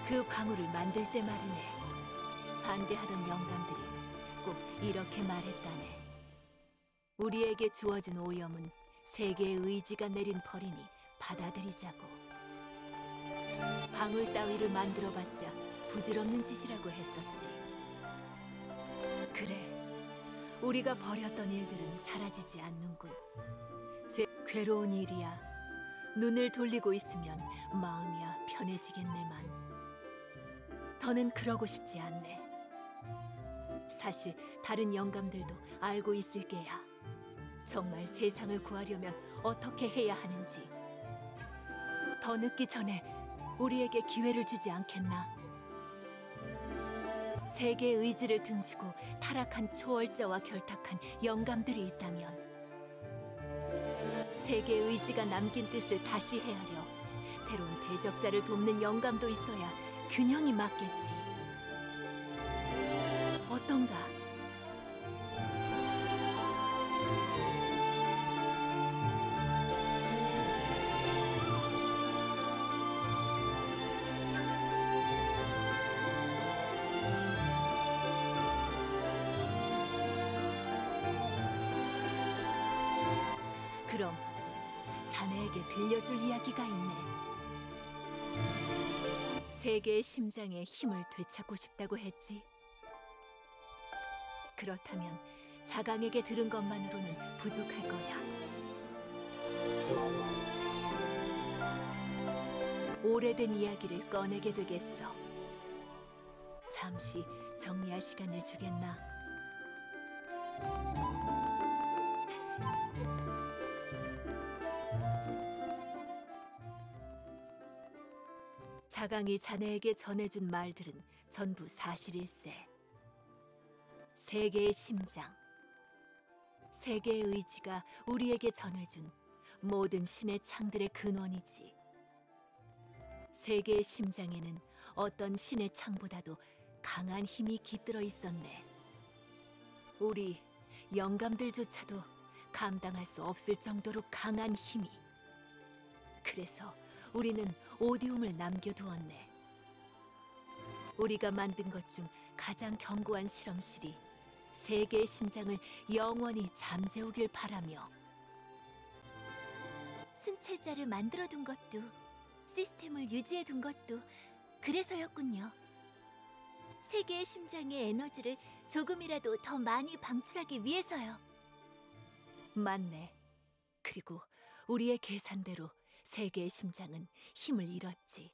그 방울을 만들 때 말이네. 반대하던 영감들이 꼭 이렇게 말했다네. 우리에게 주어진 오염은 세계의 의지가 내린 벌이니 받아들이자고. 방울 따위를 만들어봤자 부질없는 짓이라고 했었지. 그래, 우리가 벌였던 일들은 사라지지 않는군. 괴로운 일이야. 눈을 돌리고 있으면 마음이야 편해지겠네만. 더는 그러고 싶지 않네. 사실 다른 영감들도 알고 있을 게야. 정말 세상을 구하려면 어떻게 해야 하는지. 더 늦기 전에 우리에게 기회를 주지 않겠나? 세계의 의지를 등지고 타락한 초월자와 결탁한 영감들이 있다면 세계의 의지가 남긴 뜻을 다시 헤아려 새로운 대적자를 돕는 영감도 있어야 균형이 맞겠지. 어떤가? 그럼 자네에게 들려줄 이야기가 있네. 세계의 심장에 힘을 되찾고 싶다고 했지. 그렇다면 자강에게 들은 것만으로는 부족할 거야. 오래된 이야기를 꺼내게 되겠어. 잠시 정리할 시간을 주겠나? 자강이 자네에게 전해준 말들은 전부 사실일세. 세계의 심장, 세계의 의지가 우리에게 전해준 모든 신의 창들의 근원이지. 세계의 심장에는 어떤 신의 창보다도 강한 힘이 깃들어 있었네. 우리 영감들조차도 감당할 수 없을 정도로 강한 힘이. 그래서 우리는 오디움을 남겨두었네. 우리가 만든 것 중 가장 견고한 실험실이 세계의 심장을 영원히 잠재우길 바라며. 순찰자를 만들어둔 것도, 시스템을 유지해둔 것도 그래서였군요. 세계의 심장의 에너지를 조금이라도 더 많이 방출하기 위해서요. 맞네. 그리고 우리의 계산대로 세계의 심장은 힘을 잃었지.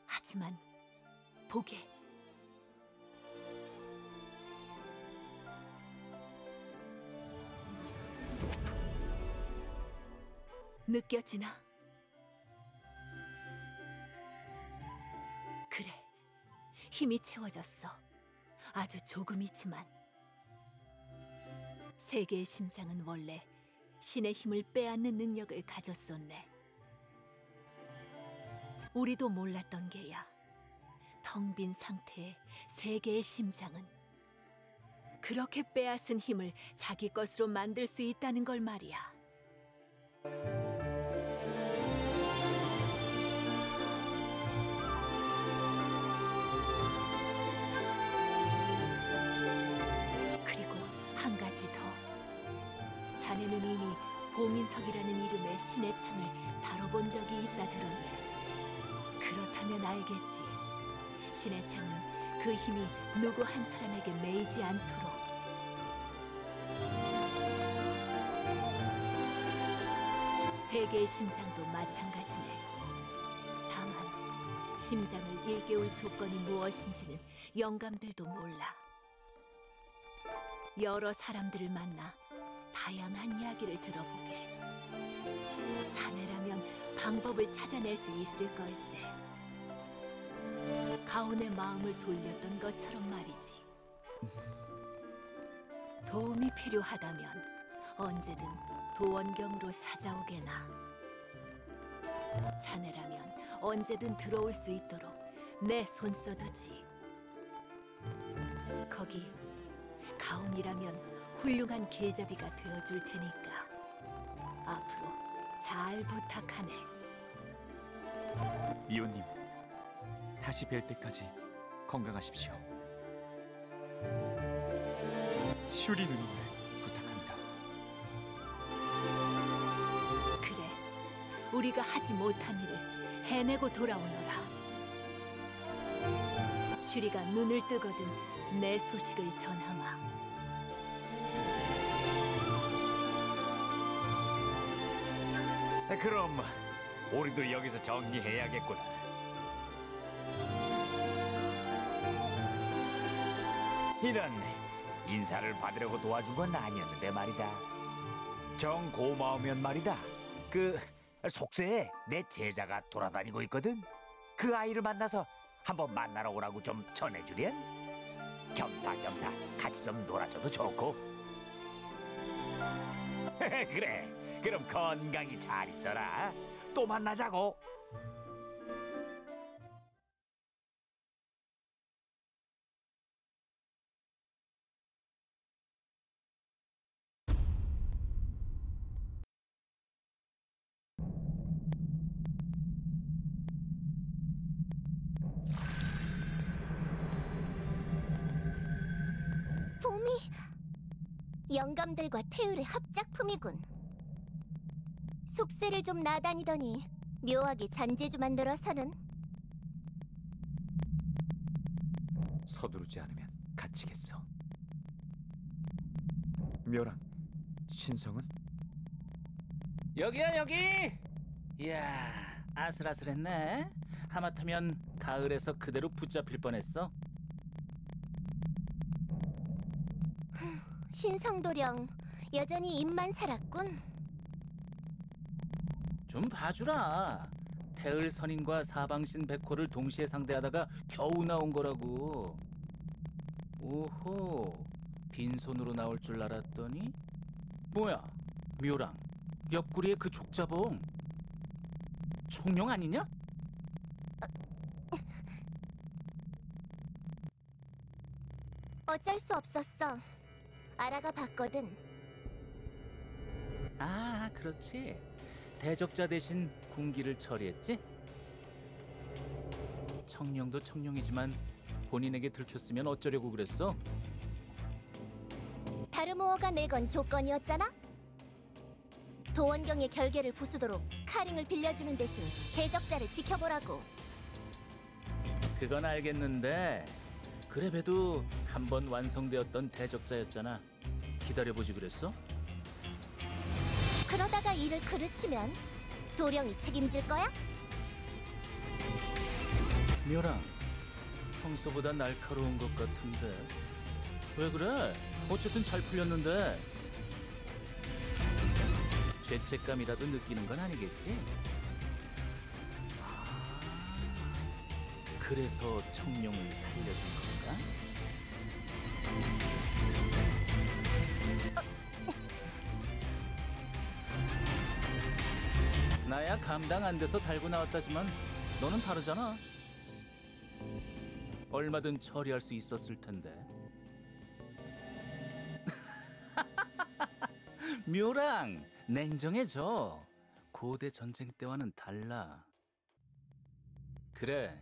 하지만 보게. 느껴지나? 그래, 힘이 채워졌어. 아주 조금이지만. 세계의 심장은 원래 신의 힘을 빼앗는 능력을 가졌었네. 우리도 몰랐던 게야. 텅 빈 상태의 세계의 심장은 그렇게 빼앗은 힘을 자기 것으로 만들 수 있다는 걸 말이야. 그리고 한 가지 더. 자네는 이미 보민석이라는 이름의 신의 창을 다뤄본 적이 있다 들었네. 그렇다면 알겠지. 신의 창은 그 힘이 누구 한 사람에게 매이지 않도록. 세계의 심장도 마찬가지네. 다만 심장을 일깨울 조건이 무엇인지는 영감들도 몰라. 여러 사람들을 만나 다양한 이야기를 들어보게. 자네라면 방법을 찾아낼 수 있을 걸세. 가온의 마음을 돌렸던 것처럼 말이지. 도움이 필요하다면 언제든 도원경으로 찾아오게나. 자네라면 언제든 들어올 수 있도록 내 손 써두지. 거기 가온이라면 훌륭한 길잡이가 되어줄 테니까 앞으로 잘 부탁하네. 이웃님, 다시 뵐 때까지 건강하십시오. 슈리 누님을 부탁합니다. 그래, 우리가 하지 못한 일을 해내고 돌아오너라. 슈리가 눈을 뜨거든 내 소식을 전하마. 그럼 우리도 여기서 정리해야겠구나. 이런, 인사를 받으려고 도와준 건 아니었는데 말이다. 정 고마우면 말이다. 그 속세에 내 제자가 돌아다니고 있거든. 그 아이를 만나서 한번 만나러 오라고 좀 전해주련. 겸사겸사 같이 좀 놀아줘도 좋고. 그래, 그럼 건강히 잘 있어라. 또 만나자고. 봄이 영감들과 태율의 합작품이군. 속세를 좀 나다니더니 묘하게 잔재주만 늘어서는. 서두르지 않으면 갇히겠어. 묘랑, 신성은? 여기야 여기. 이야, 아슬아슬했네. 하마터면 가을에서 그대로 붙잡힐 뻔했어. 신성도령 여전히 입만 살았군. 좀 봐주라. 태을 선인과 사방신 백호를 동시에 상대하다가 겨우 나온 거라고. 오호, 빈손으로 나올 줄 알았더니 뭐야, 묘랑, 옆구리에 그 족자봉 총룡 아니냐? 어쩔 수 없었어. 알아가 봤거든. 아, 그렇지. 대적자 대신 군기를 처리했지? 청룡도 청룡이지만 본인에게 들켰으면 어쩌려고 그랬어? 다르모어가 내건 조건이었잖아. 도원경의 결계를 부수도록 카링을 빌려주는 대신 대적자를 지켜보라고. 그건 알겠는데 그래봬도 한 번 완성되었던 대적자였잖아. 기다려보지 그랬어? 그러다가 일을 그르치면 도령이 책임질 거야? 묘랑, 평소보다 날카로운 것 같은데 왜 그래? 어쨌든 잘 풀렸는데. 죄책감이라도 느끼는 건 아니겠지? 아, 그래서 청룡을 살려준 건가? 나야 감당 안 돼서 달고 나왔다지만 너는 다르잖아. 얼마든 처리할 수 있었을 텐데. 묘랑, 냉정해져. 고대 전쟁 때와는 달라. 그래,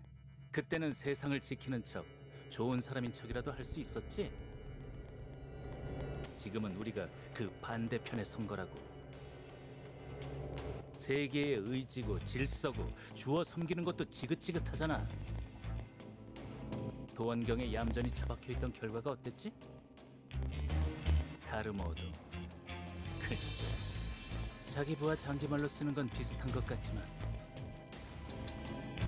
그때는 세상을 지키는 척, 좋은 사람인 척이라도 할 수 있었지. 지금은 우리가 그 반대편에 선 거라고. 세계의 의지고 질서고 주어 섬기는 것도 지긋지긋하잖아. 도원경에 얌전히 처박혀 있던 결과가 어땠지? 다르모도 글쎄, 자기 부하 장기말로 쓰는 건 비슷한 것 같지만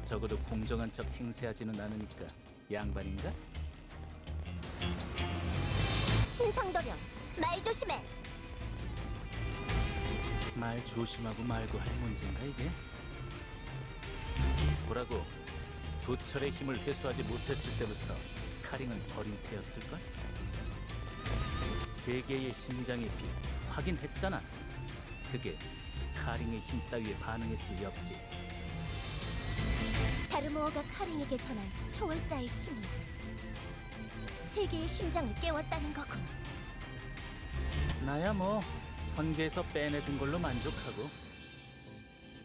적어도 공정한 척 행세하지는 않으니까 양반인가? 신성도령, 말 조심해. 말 조심하고 말고 할 문제인가 이게? 보라고, 도철의 힘을 회수하지 못했을 때부터 카링은 버린 태였을걸? 세계의 심장의 빛 확인했잖아. 그게 카링의 힘 따위에 반응했을 리 없지. 다르모어가 카링에게 전한 초월자의 힘이 세계의 심장을 깨웠다는 거군. 나야 뭐 선계에서 빼내준 걸로 만족하고.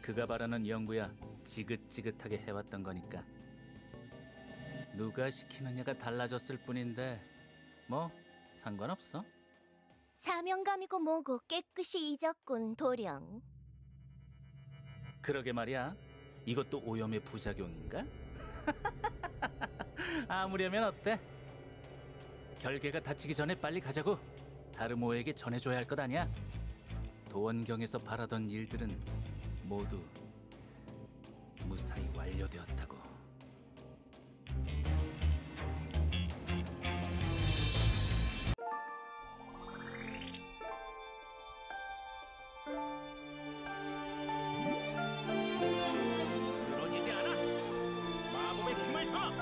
그가 바라는 연구야 지긋지긋하게 해왔던 거니까. 누가 시키느냐가 달라졌을 뿐인데 뭐 상관없어. 사명감이고 뭐고 깨끗이 잊었군, 도령. 그러게 말이야. 이것도 오염의 부작용인가? 아무려면 어때? 결계가 다치기 전에 빨리 가자고. 다르모에게 전해줘야 할 것 아니야? 도원경에서 바라던 일들은 모두 무사히 완료되었다고. 쓰러지지 않아. 마법의 힘을 더.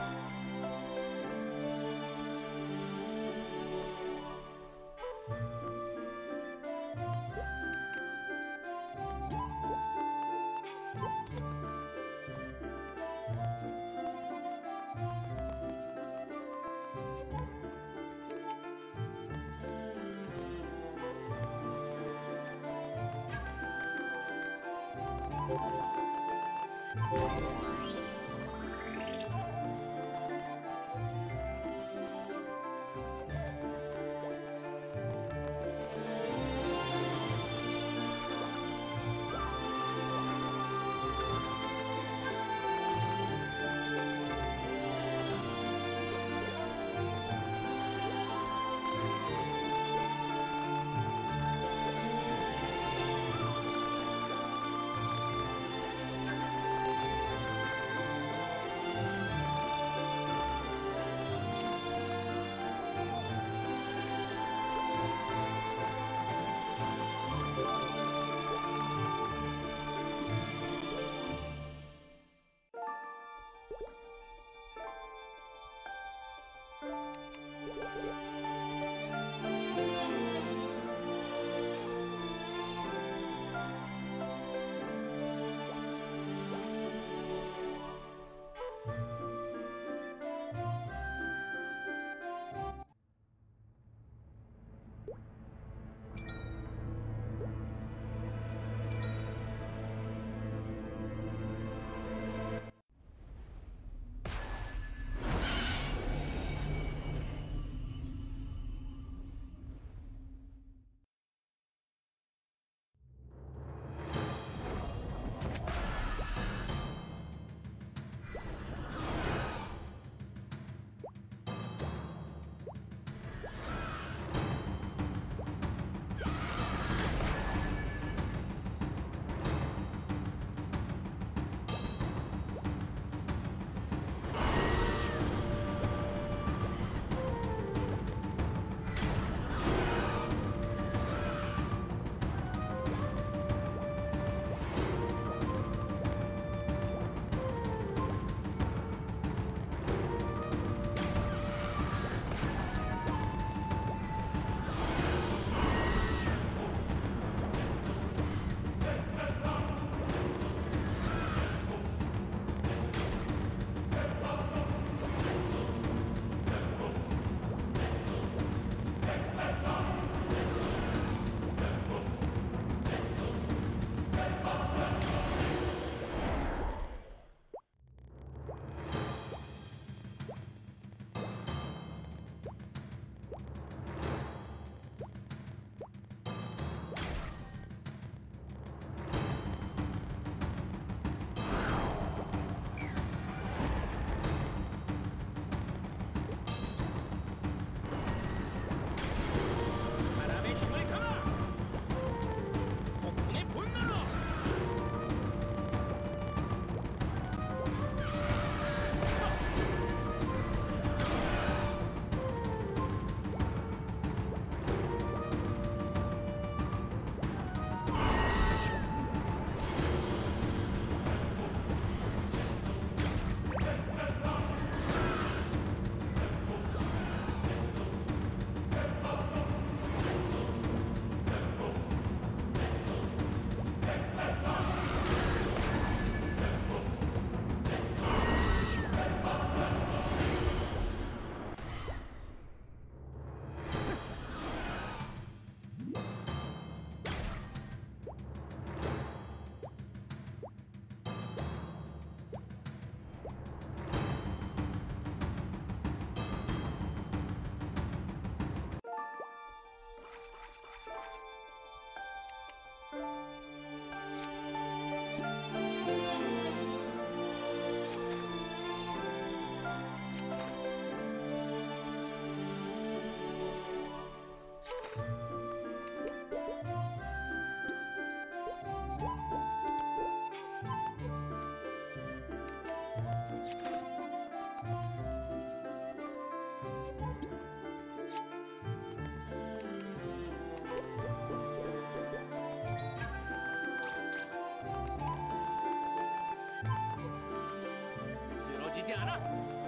않아?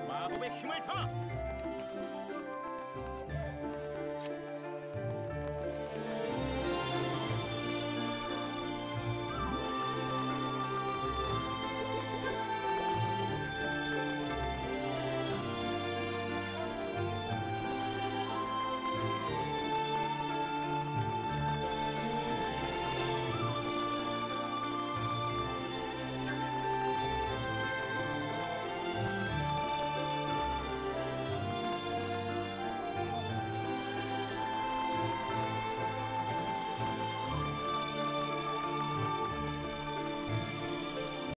마법의 힘을 담아